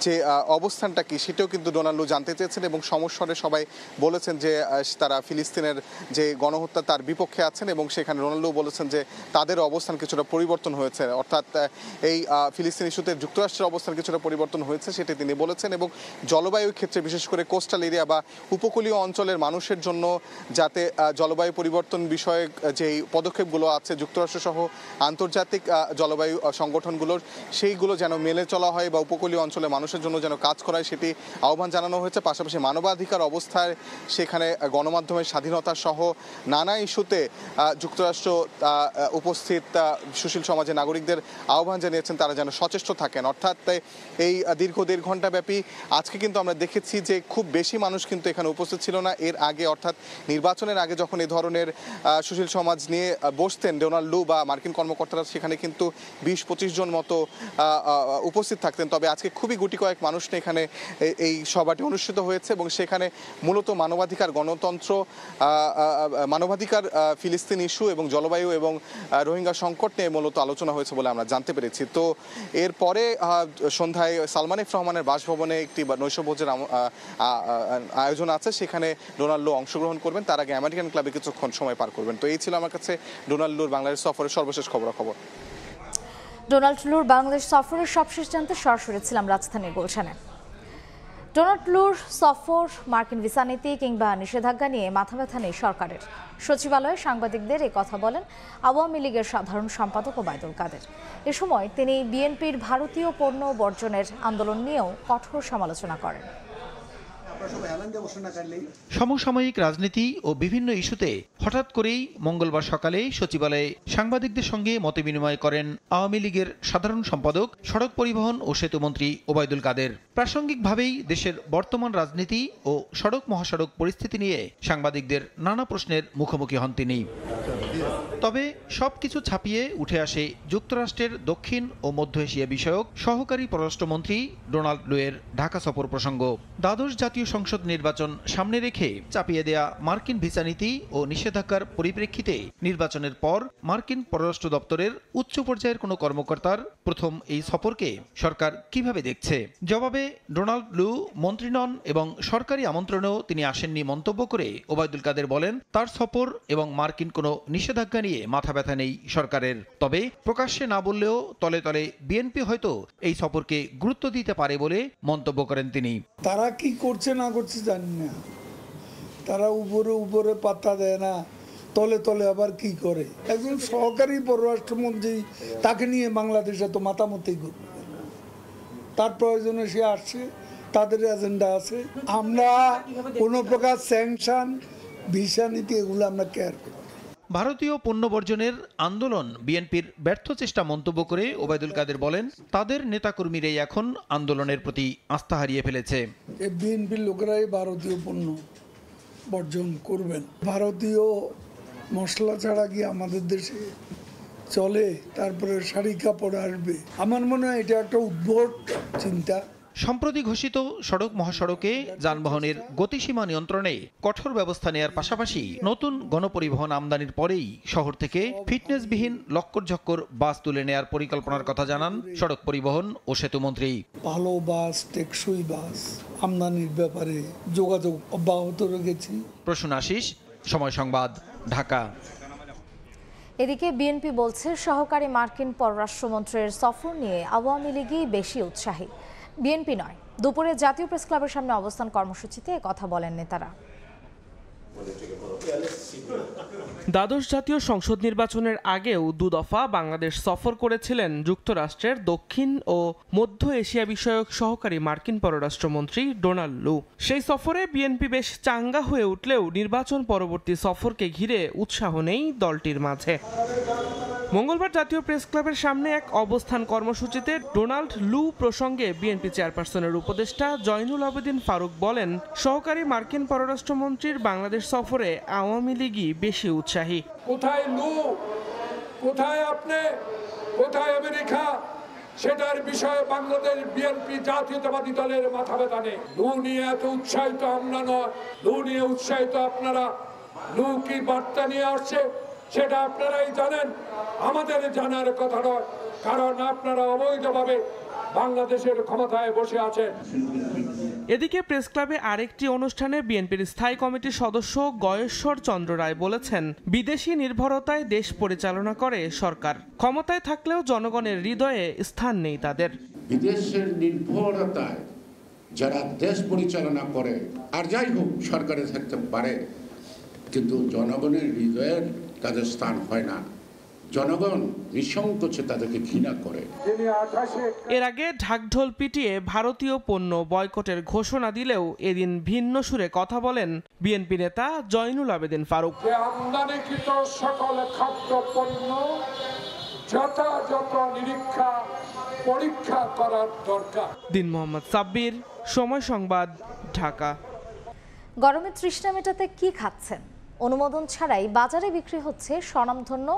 যে অবস্থানটা কি সেটাও কিন্তু ডোনাল্ড লু জানতে চেয়েছেন এবং সমস্যারে সবাই বলেছেন যে তারা ফিলিস্তিনের যে গণহত্যা তার বিপক্ষে আছেন এবং সেখানে ডোনাল্ড লু বলেছেন যে তাদের অবস্থান কিছুটা পরিবর্তন হয়েছে, অর্থাৎ এই ফিলিস্তিন ইস্যুতে যুক্তরাষ্ট্রের অবস্থান কিছুটা পরিবর্তন হয়েছে সেটি তিনি বলেছেন। এবং জলবায়ুর ক্ষেত্রে বিশেষ করে কোস্টাল এরিয়া বা উপকূলীয় অঞ্চলের মানুষের জন্য যাতে জলবায়ু পরিবর্তন বিষয়ক যেই পদক্ষেপগুলো আছে যুক্তরাষ্ট্র সহ আন্তর্জাতিক জলবায়ু সংগঠনগুলোর, সেইগুলো যেন মেনে চলা হয় বা উপকূলীয় অঞ্চলে মানুষের জন্য যেন কাজ করা হয় সেটি আহ্বান জানানো হয়েছে। পাশাপাশি মানবাধিকার অবস্থায় সেখানে গণমাধ্যমের স্বাধীনতা সহ নানা ইস্যুতে যুক্তরাষ্ট্র উপস্থিত সুশীল সমাজের নাগরিকদের আহ্বান জানিয়েছেন তারা যেন সচেষ্ট থাকেন। অর্থাৎ এই দীর্ঘ 1.5 ঘণ্টা ব্যাপী আজকে কিন্তু আমরা দেখেছি যে খুব বেশি মানুষ কিন্তু এখানে উপস্থিত ছিল না। এর আগে অর্থাৎ নির্বাচনের আগে যখন এই ধরনের সুশীল সমাজ নিয়ে বসতেন ডোনাল্ড লু বা মার্কিন কর্মকর্তারা, সেখানে কিন্তু 20-25 জন মতো উপস্থিত থাকতেন। তবে আজকে খুবই গুটি কয়েক মানুষ নিয়ে এখানে এই সভাটি অনুষ্ঠিত হয়েছে এবং সেখানে মূলত মানবাধিকার, গণতন্ত্র, মানবাধিকার, ফিলিস্তিন ইস্যু এবং জলবায়ু এবং রোহিঙ্গা সংকট নিয়ে মূলত আলোচনা হয়েছে বলে আমরা জানতে পেরেছি। তো এরপরে সন্ধ্যায় সালমান এফ রহমানের বাসভবনে একটি নৈশভোজের আয়োজন আছে, সেখানে ডোনাল্ড লু অংশগ্রহণ করবেন। তার আগে আমেরিকান ক্লাবে কিছুক্ষণ সময় পার করবেন। তো এই ছিল আমার কাছে ডোনাল্ড লুর বাংলাদেশ সফরের সর্বশেষ খবরাখবর। ডোনাল্ড লুর বাংলাদেশ সফরের সবশেষ জানতে সরাসরি ছিলাম রাজধানীর গুলশানে। ডোনাল্ড লুর সফর, মার্কিন ভিসা নীতি কিংবা নিষেধাজ্ঞা নিয়ে মাথা ব্যথা নেই সরকারের। সচিবালয়ে সাংবাদিকদের এ কথা বলেন আওয়ামী লীগের সাধারণ সম্পাদক ওবায়দুল কাদের। এ সময় তিনি বিএনপির ভারতীয় পণ্য বর্জনের আন্দোলন নিয়েও কঠোর সমালোচনা করেন। সমসাময়িক রাজনীতি ও বিভিন্ন ইস্যুতে হঠাৎ করেই মঙ্গলবার সকালে সচিবালয়ে সাংবাদিকদের সঙ্গে মতবিনিময় করেন আওয়ামী লীগের সাধারণ সম্পাদক, সড়ক পরিবহন ও সেতুমন্ত্রী ওবায়দুল কাদের। প্রাসঙ্গিকভাবেই দেশের বর্তমান রাজনীতি ও সড়ক মহাসড়ক পরিস্থিতি নিয়ে সাংবাদিকদের নানা প্রশ্নের মুখোমুখি হন তিনি। তবে সবকিছু ছাপিয়ে উঠে আসে যুক্তরাষ্ট্রের দক্ষিণ ও মধ্য এশিয়া বিষয়ক সহকারী পররাষ্ট্রমন্ত্রী ডোনাল্ড লুয়ের ঢাকা সফর প্রসঙ্গ। দ্বাদশ জাতীয় সংসদ নির্বাচন সামনে রেখে চাপিয়ে দেয়া মার্কিন ভিসা নীতি ও নিষেধাজ্ঞার পরিপ্রেক্ষিতে নির্বাচনের পর মার্কিন পররাষ্ট্র দপ্তরের উচ্চ পর্যায়ের কোনো কর্মকর্তার প্রথম এই সফরকে সরকার কিভাবে দেখছে? জবাবে ডোনাল্ড লু মন্ত্রী নন এবং সরকারি আমন্ত্রণেও তিনি আসেননি মন্তব্য করে ওবায়দুল কাদের বলেন, তার সফর এবং মার্কিন কোনো নিষেধাজ্ঞা নিষেধাজ্ঞা নিয়ে মাথা ব্যথা নেই সরকারের। তবে প্রকাশ্যে না বললেও তলে তলে বিএনপি হয়তো এই সফরকে গুরুত্ব দিতে পারে বলে মন্তব্য করেন তিনি। তারা কি করছে না করছে জানি না, তারা উপরে উপরে পাত্তা দেয় না, তলে তলে আবার কি করে। একজন সহকারী পররাষ্ট্রমন্ত্রী, তাকে নিয়ে বাংলাদেশে তো মাতামতি করবে, তার প্রয়োজনে সে আসছে, তাদের এজেন্ডা আছে। আমরা কোনো প্রকার স্যাংশন, ভিসা নীতি এগুলো আমরা কেয়ার করি। ভারতীয় পণ্য বর্জনের আন্দোলন বিএনপির ব্যর্থ চেষ্টা মন্তব্য করে ওবায়দুল কাদের বলেন, তাদের নেতাকর্মীরাই এখন আন্দোলনের প্রতি আস্থা হারিয়ে ফেলেছে। এই বিএনপির লোকেরাই ভারতীয় পণ্য বর্জন করবেন। ভারতীয় মশলা ছাড়া কি আমাদের দেশে চলে? তারপরে শাড়ি কাপড় আসবে। আমার মনে হয় এটা একটা উদ্ভট চিন্তা। সম্প্রতি ঘোষিত সড়ক মহাসড়কে যানবাহনের গতিসীমা নিয়ন্ত্রণে কঠোর ব্যবস্থা নেওয়ার পাশাপাশি নতুন গণপরিবহন আমদানির পরেই শহর থেকে ফিটনেসবিহীন লক্কর-ঝক্কর বাস তুলে নেওয়ার পরিকল্পনার কথা জানান সড়ক পরিবহন ও সেতুমন্ত্রী। ভালো বাস, টেকসই বাস আমদানির ব্যাপারে যোগাযোগ অব্যাহত রেখেছি। প্রসূন আশিস, সময় সংবাদ, ঢাকা। এদিকে বিএনপি বলছে সহকারী মার্কিন পররাষ্ট্রমন্ত্রীর সফর নিয়ে আওয়ামী লীগই বেশি উৎসাহী, বিএনপি নয়। দুপুরে জাতীয় প্রেস ক্লাবের সামনে অবস্থান কর্মসূচিতে কথা বলেন নেতারা। দ্বাদশ জাতীয় সংসদ নির্বাচনের আগেও দুদফা বাংলাদেশ সফর করেছিলেন যুক্তরাষ্ট্রের দক্ষিণ ও মধ্য এশিয়া বিষয়ক সহকারী মার্কিন পররাষ্ট্রমন্ত্রী ডোনাল্ড লু। সেই সফরে বিএনপি বেশ চাঙ্গা হয়ে উঠলেও নির্বাচন পরবর্তী সফরকে ঘিরে উৎসাহ নেই দলটির মাঝে। মঙ্গলবার জাতীয় প্রেস ক্লাবের সামনে এক অবস্থান কর্মসূচিতে ডোনাল্ড লু প্রসঙ্গে বিএনপি চেয়ারপারসনের উপদেষ্টা জয়নুল আবেদিন ফারুক বলেন, সহকারী মার্কিন পররাষ্ট্রমন্ত্রীর বাংলাদেশ সফরে আওয়ামী লীগই বেশি উৎসাহী। কোথায় লু, কোথায় আপনি, কোথায় আমেরিকা, সেটার বিষয়ে বাংলাদেশ বিএনপি জাতীয়তাবাদী দলের মাথা ব্যথা নেই। লু নিয়ে এত উৎসাহিত আমরা নয়, লু নিয়ে উৎসাহিত আপনারা। লু কি বার্তা নিয়ে আসছে সেটা আপনারাই জানেন, আমাদের জানার কথা নয়, কারণ আপনারা অবৈধভাবে বাংলাদেশের ক্ষমতায় বসে আছেন। এদিকে প্রেস ক্লাবে আরেকটি অনুষ্ঠানে বিএনপির স্থায়ী কমিটির সদস্য গয়েশ্বর চন্দ্র রায় বলেছেন, বিদেশি নির্ভরতায় দেশ পরিচালনা করে সরকার, ক্ষমতায় থাকলেও জনগণের হৃদয়ে স্থান নেই তাদের। বিদেশের নির্ভরতায় যারা দেশ পরিচালনা করে, আর যাই হোক সরকারে থাকতে পারে, কিন্তু জনগণের হৃদয়ের তাদের স্থান হয় না। জনগণ নিঃসংকোচে তাদেরকে ঘৃণা করে। এর আগে ঢাকঢোল পিটিয়ে ভারতীয় পণ্য বয়কটের ঘোষণা দিলেও এদিন ভিন্ন সুরে কথা বলেন বিএনপি নেতা জয়নুল আবেদিন ফারুক। আমদানিকৃত সকল খাদ্য পণ্য যথাযথ নিরীক্ষা পরীক্ষা করার দরকার। দিন মোহাম্মদ সাব্বির, সময় সংবাদ, ঢাকা। গরমে তৃষ্ণা মেটাতে কি খাচ্ছেন? অনুমোদন ছাড়াই বাজারে বিক্রি হচ্ছে স্বনামধন্য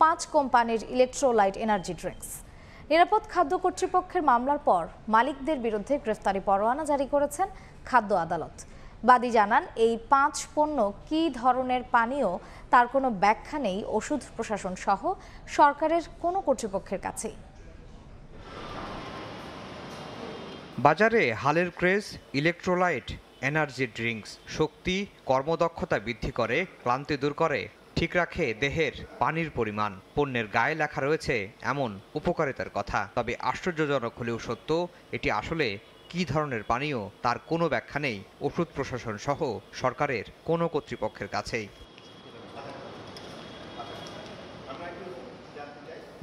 5 কোম্পানির ইলেকট্রোলাইট এনার্জি ড্রিঙ্কস। নিরাপদ খাদ্য কর্তৃপক্ষের মামলার পর মালিকদের বিরুদ্ধে গ্রেফতারি পরোয়ানা জারি করেছেন খাদ্য আদালত। বাদী জানান, এই 5 পণ্য কী ধরনের পানীয় তার কোনো ব্যাখ্যা নেই ওষুধ প্রশাসন সহ সরকারের কোনো কর্তৃপক্ষের কাছেই। বাজারে হালের ক্রেজ ইলেকট্রোলাইট এনার্জি ড্রিঙ্কস শক্তি, কর্মদক্ষতা বৃদ্ধি করে, ক্লান্তি দূর করে, ঠিক রাখে দেহের পানির পরিমাণ। পণ্যের গায়ে লেখা রয়েছে এমন উপকারিতার কথা। তবে আশ্চর্যজনক হলেও সত্য, এটি আসলে কী ধরনের পানীয় তার কোনো ব্যাখ্যা নেই ওষুধ প্রশাসন সহ সরকারের কোনো কর্তৃপক্ষের কাছেই।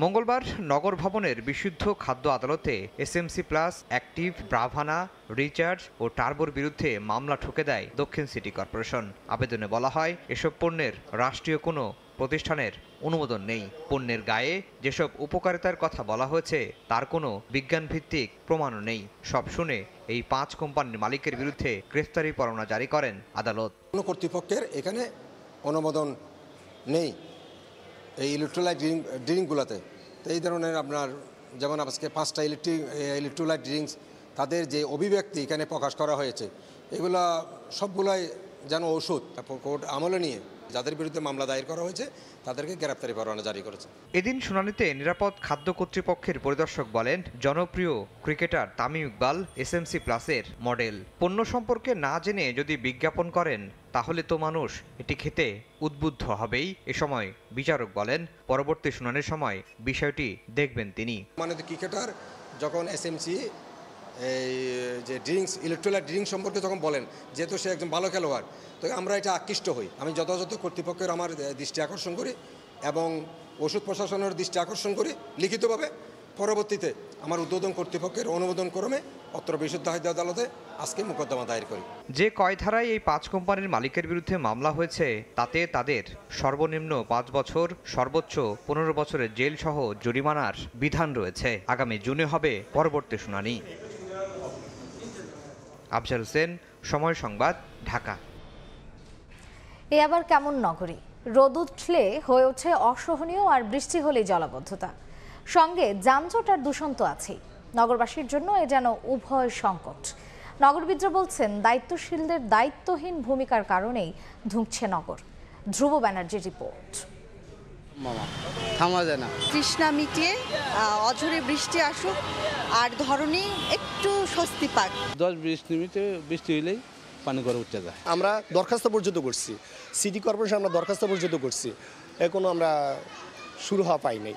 মঙ্গলবার নগর ভবনের বিশুদ্ধ খাদ্য আদালতে এসএমসি প্লাস, অ্যাক্টিভ, ব্রাভানা, রিচার্জ ও টার্বোর বিরুদ্ধে মামলা ঠুকে দেয় দক্ষিণ সিটি কর্পোরেশন। আবেদনে বলা হয়, এসব পণ্যের রাষ্ট্রীয় কোনো প্রতিষ্ঠানের অনুমোদন নেই। পণ্যের গায়ে যেসব উপকারিতার কথা বলা হয়েছে তার কোনো বিজ্ঞানভিত্তিক প্রমাণও নেই। সব শুনে এই 5 কোম্পানির মালিকের বিরুদ্ধে গ্রেফতারি পরোয়ানা জারি করেন আদালত। কোনো কর্তৃপক্ষের এখানে অনুমোদন নেই এই ইলেকট্রোলাইট ড্রিঙ্কগুলোতে। তো এই ধরনের আপনার যেমন আজকে 5টা ইলেকট্রোলাইট ড্রিঙ্কস, তাদের যে অভিব্যক্তি এখানে প্রকাশ করা হয়েছে, এগুলা সবগুলাই যেন ওষুধ। তারপর কোর্ট আমলে নিয়ে যাদের বিরুদ্ধে মামলা দায়ের করা হয়েছে তাদেরকে গ্রেফতারি পরোয়ানা জারি করেছে। এদিন শুনানিতে নিরাপদ খাদ্য কর্তৃপক্ষের পরিদর্শক বলেন, জনপ্রিয় ক্রিকেটার তামিম ইকবাল এসএমসি প্লাসের মডেল। পণ্য সম্পর্কে না জেনে যদি বিজ্ঞাপন করেন তাহলে তো মানুষ এটি খেতে উদ্বুদ্ধ হবেই। এ সময় বিচারক বলেন, পরবর্তী শুনানির সময় বিষয়টি দেখবেন তিনি। মানে ক্রিকেটার যখন এসএমসি এই যে ড্রিঙ্কস ইলেকট্রোলাইট ড্রিঙ্কস সম্পর্কে যখন বলেন, যেহেতু সে একজন ভালো খেলোয়াড়, তো আমরা এটা আকৃষ্ট হই। আমি যথাযথ কর্তৃপক্ষের আমার দৃষ্টি আকর্ষণ করি এবং ওষুধ প্রশাসনের দৃষ্টি আকর্ষণ করি লিখিতভাবে। পরবর্তীতে আমার উদ্বোধন কর্তৃপক্ষের অনুমোদন ক্রমে অত্র বিশুদ্ধ আদালতে আজকে মোকদ্দমা দায়ের করি। যে কয় ধারায় এই 5 কোম্পানির মালিকের বিরুদ্ধে মামলা হয়েছে তাতে তাদের সর্বনিম্ন 5 বছর, সর্বোচ্চ 15 বছরের জেল সহ জরিমানার বিধান রয়েছে। আগামী জুনে হবে পরবর্তী শুনানি। আফজাল হোসেন, সময় সংবাদ, ঢাকা। এ আবার কেমন নগরী? রোদ উঠলে হয়ে ওঠে অসহনীয়, আর বৃষ্টি হলে জলাবদ্ধতা, সঙ্গে যানজট আর দূষণ তো আছেই। নগরবাসীর জন্য এ যেন উভয় সংকট। নগরবিদরা বলছেন, দায়িত্বশীলদের দায়িত্বহীন ভূমিকার কারণেই ধুঁকছে নগর। ধ্রুব ব্যানার্জির রিপোর্ট। থামা যায় না। তৃষ্ণা মিটিয়ে অঝরে বৃষ্টি আসুক আর ধরনী একটু স্বস্তি পাক। 10-20 মিনিটে বৃষ্টি হইলেই পানি করে উঠতে যায়। আমরা দরখাস্ত পর্যন্ত করছি, সিটি কর্পোরেশন আমরা দরখাস্ত পর্যন্ত করছি, এখনো আমরা শুরু হওয়া পাই নাই।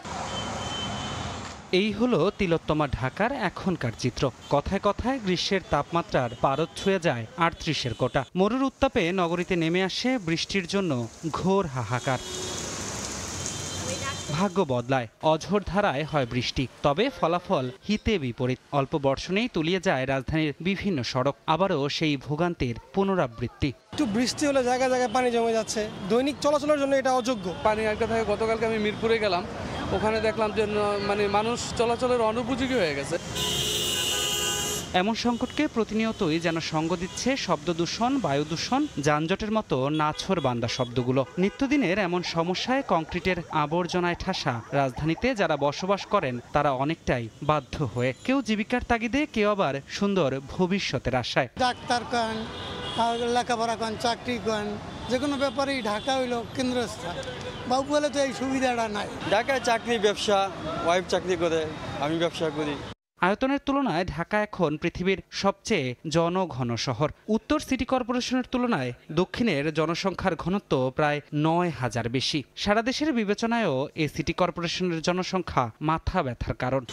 এই হলো তিলোত্তমা ঢাকার এখনকার চিত্র। কথায় কথায় গ্রীষ্মের তাপমাত্রার পারদ ছুঁয়ে যায় 38-এর কোটা। মরুর উত্তাপে নগরীতে নেমে আসে বৃষ্টির জন্য ঘোর হাহাকার। ভাগ্য বদলায়, অঝোর ধারায় হয় বৃষ্টি, তবে ফলাফল হিতে বিপরীত। অল্প বর্ষণেই তলিয়ে যায় রাজধানীর বিভিন্ন সড়ক, আবারও সেই ভোগান্তির পুনরাবৃত্তি। একটু বৃষ্টি হলে জায়গায় জায়গায় পানি জমে যাচ্ছে, দৈনিক চলাচলের জন্য এটা অযোগ্য। পানি একটা থাকে। গতকালকে আমি মিরপুরে গেলাম, ওখানে দেখলাম যে মানে মানুষ চলাচলের অনুপযোগী হয়ে গেছে। এমন সংকটকে প্রতিনিয়তই যেন সঙ্গ দিচ্ছে শব্দ দূষণ, বায়ু দূষণ, যানজটের মতো নাছোড় বান্দা শব্দগুলো। নিত্যদিনের এমন সমস্যায় কংক্রিটের আবর্জনায় ঠাসা রাজধানীতে যারা বসবাস করেন তারা অনেকটাই বাধ্য হয়ে, কেউ জীবিকার তাগিদে, কেউ আবার সুন্দর ভবিষ্যতের আশায়। ডাক্তার কন, লেখাপড়া কন, চাকরি কন, যে কোনো ব্যাপারেই ঢাকা হইল কেন্দ্রস্থল। বাবু বলে তো এই সুবিধাটা নাই। ঢাকায় চাকরি, ব্যবসা, ওয়াইফ চাকরি করে, আমি ব্যবসা করি। আয়তনের তুলনায় ঢাকা এখন পৃথিবীর সবচেয়ে জনঘন শহর। উত্তর সিটি কর্পোরেশনের তুলনায় দক্ষিণের জনসংখ্যার ঘনত্ব প্রায় 9,000 বেশি। সারা দেশের বিবেচনায়ও এই সিটি কর্পোরেশনের জনসংখ্যা মাথা ব্যথার কারণ।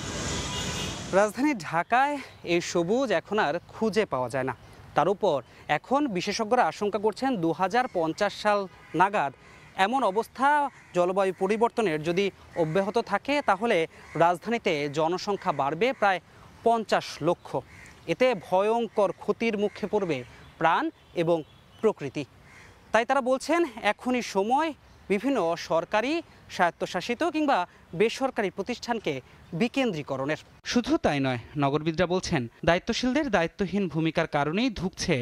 রাজধানী ঢাকায় এই সবুজ এখন আর খুঁজে পাওয়া যায় না। তার উপর এখন বিশেষজ্ঞরা আশঙ্কা করছেন 2050 সাল নাগাদ এমন অবস্থা জলবায়ু পরিবর্তনের যদি অব্যাহত থাকে, তাহলে রাজধানীতে জনসংখ্যা বাড়বে প্রায় 50 লক্ষ। এতে ভয়ঙ্কর ক্ষতির মুখে পড়বে প্রাণ এবং প্রকৃতি। তাই তারা বলছেন, এখনই সময় বিভিন্ন সরকারি, স্বায়ত্তশাসিত কিংবা বেসরকারি প্রতিষ্ঠানকে বিকেন্দ্রীকরণের। শুধু তাই নয়, নগরবিদরা বলছেন, দায়িত্বশীলদের দায়িত্বহীন ভূমিকার কারণেই ধুঁকছে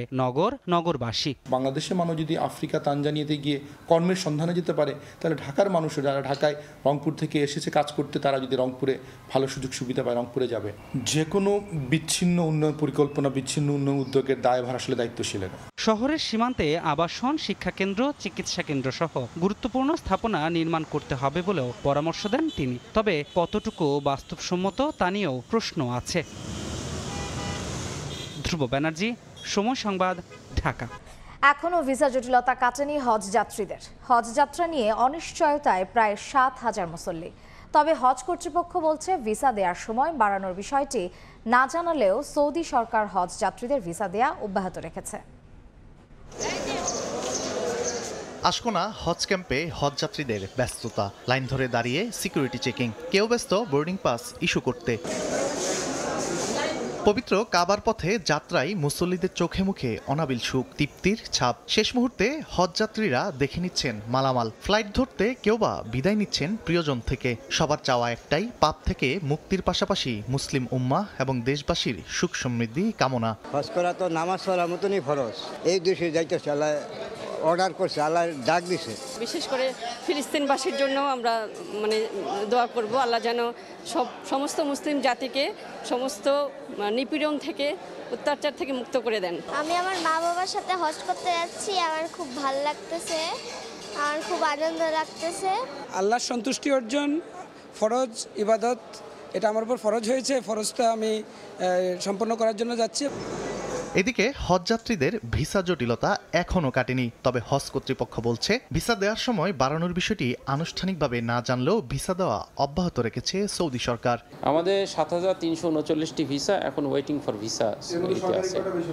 নগরবাসী। বাংলাদেশের মানুষ যদি আফ্রিকা, তানজানিয়াতে গিয়ে কর্মের সন্ধানে যেতে পারে, তাহলে ঢাকার মানুষও যারা ঢাকায় রংপুর থেকে এসেছে কাজ করতে, তারা যদি রংপুরে ভালো সুযোগ সুবিধা পায়, রংপুরে যাবে। যে কোনো বিচ্ছিন্ন উন্নয়ন পরিকল্পনা, বিচ্ছিন্ন উন্নয়ন উদ্যোগের দায়ভার আসলে দায়িত্বশীলেরা। শহরের সীমান্তে আবাসন, শিক্ষাকেন্দ্র, চিকিৎসা কেন্দ্র সহ গুরুত্বপূর্ণ স্থাপনা নির্মাণ করতে হবে বলেও পরামর্শ দেন তিনি। তবে কতটুকু বাস্তবসম্মত তা নিয়েও প্রশ্ন আছে। ধ্রুব ব্যানার্জি, সময় সংবাদ, ঢাকা। এখনও ভিসা জটিলতা কাটেনি হজ যাত্রীদের। হজ যাত্রা নিয়ে অনিশ্চয়তায় প্রায় 7,000 মুসল্লি। তবে হজ কর্তৃপক্ষ বলছে, ভিসা দেওয়ার সময় বাড়ানোর বিষয়টি না জানালেও সৌদি সরকার হজ যাত্রীদের ভিসা দেয়া অব্যাহত রেখেছে। আশকোনা হজ ক্যাম্পে হজ যাত্রীদের ব্যস্ততা, লাইন ধরে দাঁড়িয়ে সিকিউরিটি চেকিং, কেউ ব্যস্ত বোর্ডিং পাস ইস্যু করতে। পবিত্র কাবার পথে যাত্রায় মুসল্লিদের চোখে মুখে অনাবিল সুখ, তৃপ্তির ছাপ। শেষ মুহূর্তে হজ যাত্রীরা দেখে নিচ্ছেন মালামাল, ফ্লাইট ধরতে কেউ বা বিদায় নিচ্ছেন প্রিয়জন থেকে। সবার চাওয়া একটাই, পাপ থেকে মুক্তির পাশাপাশি মুসলিম উম্মাহ এবং দেশবাসীর সুখ সমৃদ্ধি কামনা। হজ করা তো নামাজ পড়ার মতনই ফরজ। এই দেশে যাইতেছে, আল্লাহ অর্ডার করছে, আল্লাহ ডাক দিছে। বিশেষ করে ফিলিস্তিনবাসীর জন্য আমরা দোয়া করব, আল্লাহ যেন সমস্ত মুসলিম জাতিকে সমস্ত নিপীড়ন থেকে, অত্যাচার থেকে মুক্ত করে দেন। আমি আমার মা বাবার সাথে হজ করতে যাচ্ছি, আমার খুব ভালো লাগতেছে, আমার খুব আনন্দ লাগতেছে। আল্লাহর সন্তুষ্টি অর্জন ফরজ ইবাদত, এটা আমার উপর ফরজ হয়েছে, ফরজটা আমি সম্পন্ন করার জন্য যাচ্ছি। এদিকে হজযাত্রীদের ভিসা জটিলতা এখনও কাটেনি। তবে হজ কর্তৃপক্ষ বলছে ভিসা দেওয়ার সময় বাড়ানোর বিষয়টি আনুষ্ঠানিকভাবে না জানলেও ভিসা দেওয়া অব্যাহত রেখেছে সৌদি সরকার। আমাদের ৭,৩৩৯টি ভিসা এখন ওয়েটিং ফর ভিসা আছে,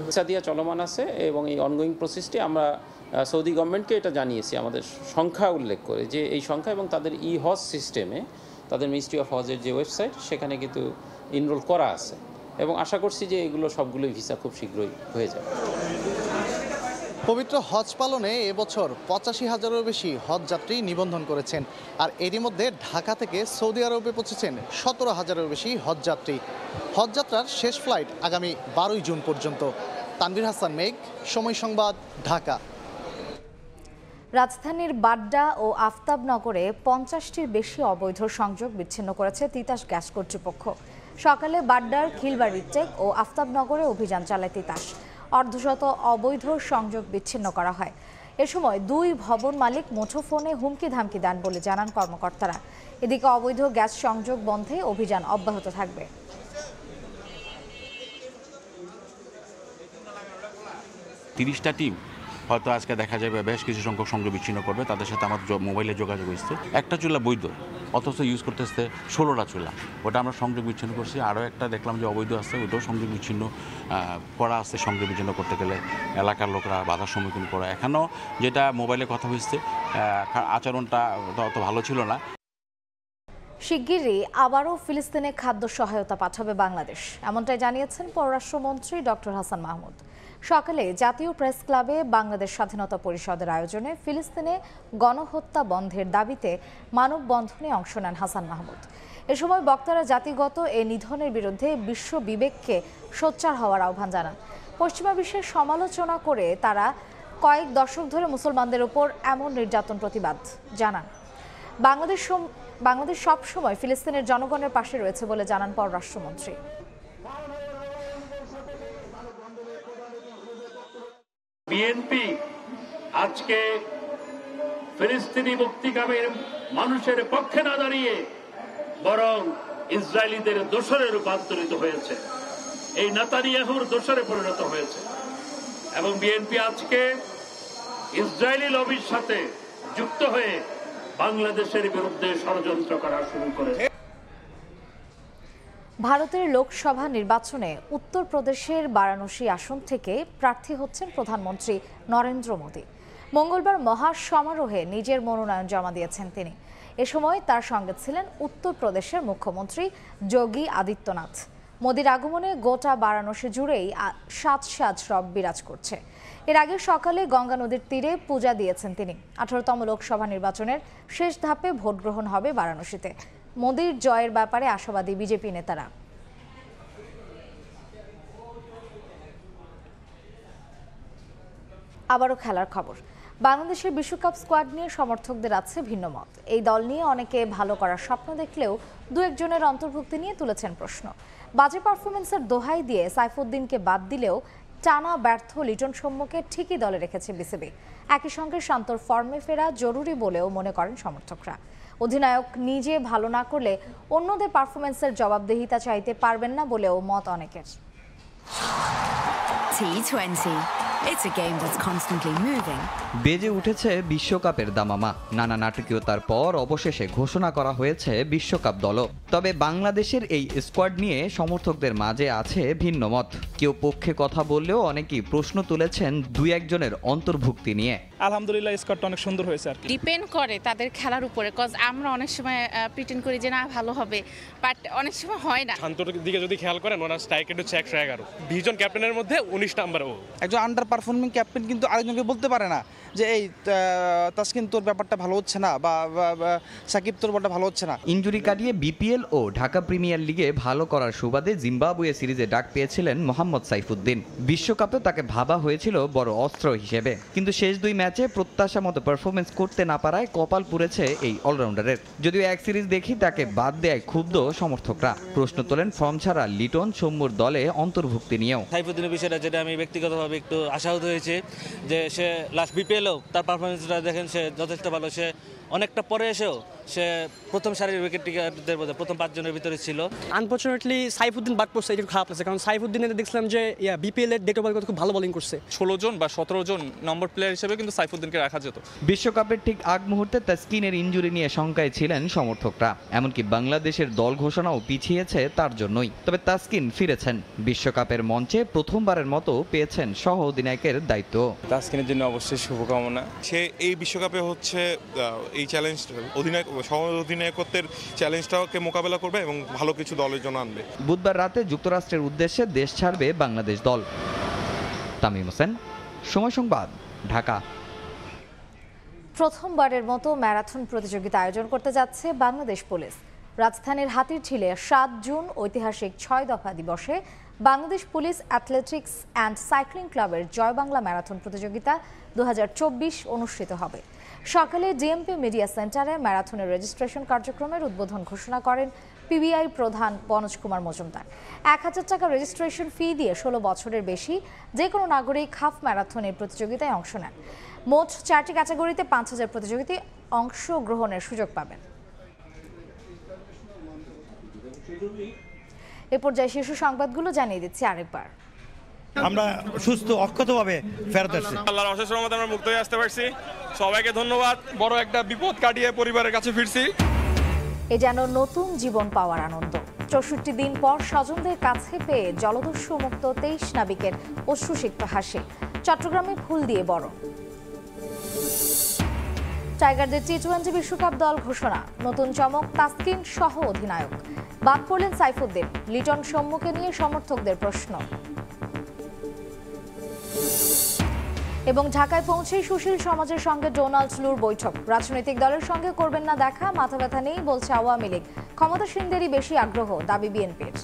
ভিসা দিয়ে চলমান আছে এবং এই অনগোয়িং প্রসেসটি আমরা সৌদি গভর্নমেন্টকে এটা জানিয়েছি আমাদের সংখ্যা উল্লেখ করে, যে এই সংখ্যা এবং তাদের ই হজ সিস্টেমে তাদের মিনিস্ট্রি অফ হজের যে ওয়েবসাইট সেখানে কিন্তু এনরোল করা আছে এবং আশা করছি যে এগুলো সবগুলোই ভিসা খুব শীঘ্রই হয়ে যাবে। পবিত্র হজ পালনে এবছর ৮৫,০০০-এরও বেশি হজযাত্রী নিবন্ধন করেছেন। আর এরই মধ্যে ঢাকা থেকে সৌদি আরবে পৌঁছেছেন ১৭,০০০-এরও বেশি হজযাত্রী। হজযাত্রার শেষ ফ্লাইট আগামী ১২ই জুন পর্যন্ত। তানভীর হাসান মেঘ, সময় সংবাদ, ঢাকা। রাজধানীর বাড্ডা ও আফতাবনগরে ৫০টির বেশি অবৈধ সংযোগ বিচ্ছিন্ন করেছে তিতাস গ্যাস কর্তৃপক্ষ। সকালে বাড্ডার খিলবাড়ি টেক ও আফতাবনগরে অভিযান চালায় তিতাস। অর্ধশত অবৈধ সংযোগ বিচ্ছিন্ন করা হয়। এ সময় ২ ভবন মালিক মুঠোফোনে হুমকি ধামকি দেন বলে জানান কর্মকর্তারা। এদিকে অবৈধ গ্যাস সংযোগ বন্ধে অভিযান অব্যাহত থাকবে। ৩০টা টিম হয়তো আজকে দেখা যাবে বেশ কিছু সংখ্যক সংযোগ বিচ্ছিন্ন করবে। তাদের সাথে আমার মোবাইলে যোগাযোগ হয়েছে। একটা চুলা বৈধ, অথচ ইউজ করতেছে 16টা চুলা, ওটা আমরা সংযোগ বিচ্ছিন্ন করছি। আরও একটা দেখলাম যে অবৈধ আছে, ওটাও সংযোগ বিচ্ছিন্ন করা আছে। সংযোগ বিচ্ছিন্ন করতে গেলে এলাকার লোকরা বাধার সম্মুখীন করা। এখানেও যেটা মোবাইলে কথা হয়েছে, আচরণটা অত ভালো ছিল না। শিগগিরই আবারও ফিলিস্তিনে খাদ্য সহায়তা পাঠাবে বাংলাদেশ, এমনটাই জানিয়েছেন পররাষ্ট্রমন্ত্রী ডক্টর হাসান মাহমুদ। সকালে জাতীয় প্রেস ক্লাবে বাংলাদেশ স্বাধীনতা পরিষদের আয়োজনে ফিলিস্তিনে গণহত্যা বন্ধের দাবিতে মানববন্ধনে অংশ নেন হাসান মাহমুদ। এ সময় বক্তারা জাতিগত এ নিধনের বিরুদ্ধে বিশ্ব বিবেককে সোচ্চার হওয়ার আহ্বান জানান। পশ্চিমা বিশ্বের সমালোচনা করে তারা কয়েক দশক ধরে মুসলমানদের উপর এমন নির্যাতন প্রতিবাদ জানান। বাংলাদেশ সবসময় ফিলিস্তিনের জনগণের পাশে রয়েছে বলে জানান পররাষ্ট্রমন্ত্রী। বিএনপি আজকে ফিলিস্তিনি মুক্তিকামীর মানুষের পক্ষে না দাঁড়িয়ে বরং ইসরায়েলিদের দোসরে রূপান্তরিত হয়েছে, এই নেতানিয়াহুর দোসরে পরিণত হয়েছে এবং বিএনপি আজকে ইসরায়েলি লবির সাথে যুক্ত হয়ে বাংলাদেশের বিরুদ্ধে ষড়যন্ত্র করা শুরু করেছে। ভারতের লোকসভা নির্বাচনে উত্তরপ্রদেশের বারাণসী আসন থেকে প্রার্থী হচ্ছেন প্রধানমন্ত্রী নরেন্দ্র মোদী। মঙ্গলবার মহা সমারোহে নিজের মনোনয়ন জমা দিয়েছেন তিনি। এ সময় তার সঙ্গে ছিলেন উত্তরপ্রদেশের মুখ্যমন্ত্রী যোগী আদিত্যনাথ। মোদীর আগমনে গোটা বারাণসী জুড়েই সাজ রব বিরাজ করছে। এর আগে সকালে গঙ্গা নদীর তীরে পূজা দিয়েছেন তিনি। 18তম লোকসভা নির্বাচনের শেষ ধাপে ভোট গ্রহণ হবে বারাণসীতে। মোদীর জয়ের ব্যাপারে আশাবাদী বিজেপি নেতারা। আবারও খেলার খবর। বাংলাদেশের বিশ্বকাপ স্কোয়াড নিয়ে সমর্থকদের আছে ভিন্ন মত। এই দল নিয়ে অনেকে ভালো করার স্বপ্ন দেখলেও দু একজনের অন্তর্ভুক্তি নিয়ে তুলেছেন প্রশ্ন। বাজে পারফরমেন্সের দোহাই দিয়ে সাইফুদ্দিনকে বাদ দিলেও টানা ব্যর্থ লিটন সৌম্যকে ঠিকই দলে রেখেছে বিসিবি। একই সঙ্গে শান্তর ফর্মে ফেরা জরুরি বলেও মনে করেন সমর্থকরা। অধিনায়ক নিজে ভালো না করলে অন্যদের পারফরমেন্সের জবাবদিহিতা চাইতে পারবেন না বলেও মত অনেকের। T20. It's a game that's constantly moving. বেজে উঠেছে বিশ্বকাপের দামামা। নানা নাটকীয়তার পর অবশেষে ঘোষণা করা হয়েছে বিশ্বকাপ দলও। তবে বাংলাদেশের এই স্কোয়াড নিয়ে সমর্থকদের মাঝে আছে ভিন্ন মত। কেউ পক্ষে কথা বললেও অনেকেই প্রশ্ন তুলেছেন দুই একজনের অন্তর্ভুক্তি নিয়ে। আলহামদুলিল্লাহ স্কোয়াডটা অনেক সুন্দর হয়েছে আর কি। ডিপেন্ড করে তাদের খেলার উপরে, কজ আমরা অনেক সময় প্রিটেন্ড করি যে না ভালো হবে, বাট অনেক সময় হয় না। শান্তর দিকে যদি খেয়াল করেন, ওনার স্ট্রাইক রেট হচ্ছে 111। 20 জন ক্যাপ্টেনের মধ্যে 19 নাম্বার ও। একজন আন্ডার পারফর্মিং ক্যাপ্টেন কিন্তু আরেকজনকে বলতে পারে না যে এই তাসকিন তোর ব্যাপারটা ভালো হচ্ছে না বা সাকিব তোর ব্যাপারটা ভালো হচ্ছে না। ইনজুরি কাটিয়ে বিপিএল ও ঢাকা প্রিমিয়ার লিগে ভালো করার সুবাদে জিম্বাবুয়ে সিরিজে ডাক পেয়েছিলেন মোহাম্মদ সাইফুদ্দিন। বিশ্বকাপে তাকে ভাবা হয়েছিল বড় অস্ত্র হিসেবে, কিন্তু শেষ 2 ম্যাচে প্রত্যাশা মতো পারফরমেন্স করতে না পারায় কপাল পুড়েছে এই অলরাউন্ডারের। যদিও এক সিরিজ দেখি তাকে বাদ দেয় ক্ষুব্ধ সমর্থকরা। প্রশ্ন তোলেন ফর্ম ছাড়া লিটন সৌম্যর দলে অন্তর্ভুক্তি নিয়েও। সাইফুদ্দিনের বিষয়টা যেটা আমি ব্যক্তিগতভাবে একটু আশাহত হয়েছে যে সে লাস্ট বিপিএলও তার পারফরমেন্সটা দেখেন, সে যথেষ্ট ভালো। সে অনেকটা পরে এসেও সে প্রথম সারির উইকেট টিকারদের মধ্যে প্রথম 5 জনের ভিতরে ছিল। আনফরচুনেটলি সাইফুদ্দিন বাদ পড়ছে, এটা খারাপ লাগছে, কারণ সাইফুদ্দিনের দেখলাম যে বিপিএল এর ডেট ওভার খুব ভালো বোলিং করছে। 16 জন বা 17 জন নম্বর প্লেয়ার হিসেবে কিন্তু সাইফুদ্দিনকে রাখা যেত। বিশ্বকাপের ঠিক আগ মুহূর্তে তাসকিনের ইনজুরি নিয়ে শঙ্কায় ছিলেন সমর্থকরা, এমনকি বাংলাদেশের দল ঘোষণাও পিছিয়েছে তার জন্যই। তবে তাসকিন ফিরেছেন, বিশ্বকাপের মঞ্চে প্রথমবারের মতো পেয়েছেন সহ অধিনায়কের দায়িত্ব। তাসকিনের জন্য অবশ্যই শুভকামনা। সে এই বিশ্বকাপে হচ্ছে এই চ্যালেঞ্জ সহ অধিনায়কত্বের চ্যালেঞ্জটাকে মোকাবেলা করবে এবং ভালো কিছু দলের জন্য আনবে। বুধবার রাতে যুক্তরাষ্ট্রের উদ্দেশ্যে দেশ ছাড়বে বাংলাদেশ দল। তামিম হোসেন, সময় সংবাদ, ঢাকা। প্রথমবারের মতো ম্যারাথন প্রতিযোগিতা আয়োজন করতে যাচ্ছে বাংলাদেশ পুলিশ। রাজধানীর হাতিরঝিলে 7 জুন ঐতিহাসিক 6 দফা দিবসে Bangladesh police athletics and cycling ক্লাবের জয় বাংলা ম্যারাথন প্রতিযোগিতা 2024 অনুষ্ঠিত হবে। সকালে ডিএমপি মিডিয়া সেন্টারে ম্যারাথনের রেজিস্ট্রেশন কার্যক্রমের উদ্বোধন ঘোষণা করেন পিবিআই প্রধান মনোজ কুমার মজুমদার। 1000 টাকা রেজিস্ট্রেশন ফি দিয়ে 16 বছরের বেশি যে কোনো নাগরিক হাফ ম্যারাথনের প্রতিযোগিতায় অংশ নেন। মোট 4টি ক্যাটাগরিতে 5000 প্রতিযোগী অংশগ্রহণের সুযোগ পাবেন। এ পর্যায়ে শীর্ষ সংবাদগুলো জানিয়ে দিচ্ছি আরেকবার। আমরা সুস্থ অক্ষতভাবে ফেরত আসছি। আল্লাহর অশেষ রহমতে আমরা মুক্ত হয়ে আসতে পারছি। সবাইকে ধন্যবাদ। বড় একটা বিপদ কাটিয়ে পরিবারের কাছে ফিরছি। এ যেন নতুন জীবন পাওয়ার আনন্দ। 64 দিন পর স্বজনদের কাছে পেয়ে জলদস্যু মুক্ত 23 নাবিকের অশ্রুসিক্ত হাসি। চট্টগ্রামে ফুল দিয়ে বরণ। টাইগারদের টি-20 বিশ্বকাপ দল ঘোষণা, নতুন চমক তাসকিন সহ অধিনায়ক। বাদ পড়লেন সাইফুদ্দিন, লিটন সম্মুখে নিয়ে সমর্থকদের প্রশ্ন। এবং ঢাকায় পৌঁছেই সুশীল সমাজের সঙ্গে ডোনাল্ড লুর বৈঠক। রাজনৈতিক দলের সঙ্গে করবেন না দেখা, মাথা ব্যথা নেই বলছে আওয়ামী লীগ। ক্ষমতাসীনদেরই বেশি আগ্রহ, দাবি বিএনপির।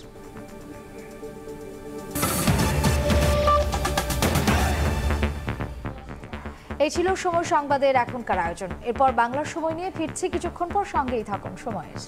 এই ছিল সময় সংবাদের এখনকার আয়োজন। এরপর বাংলার সময় নিয়ে ফিরছি কিছুক্ষণ পর, সঙ্গেই থাকুন সময়ের।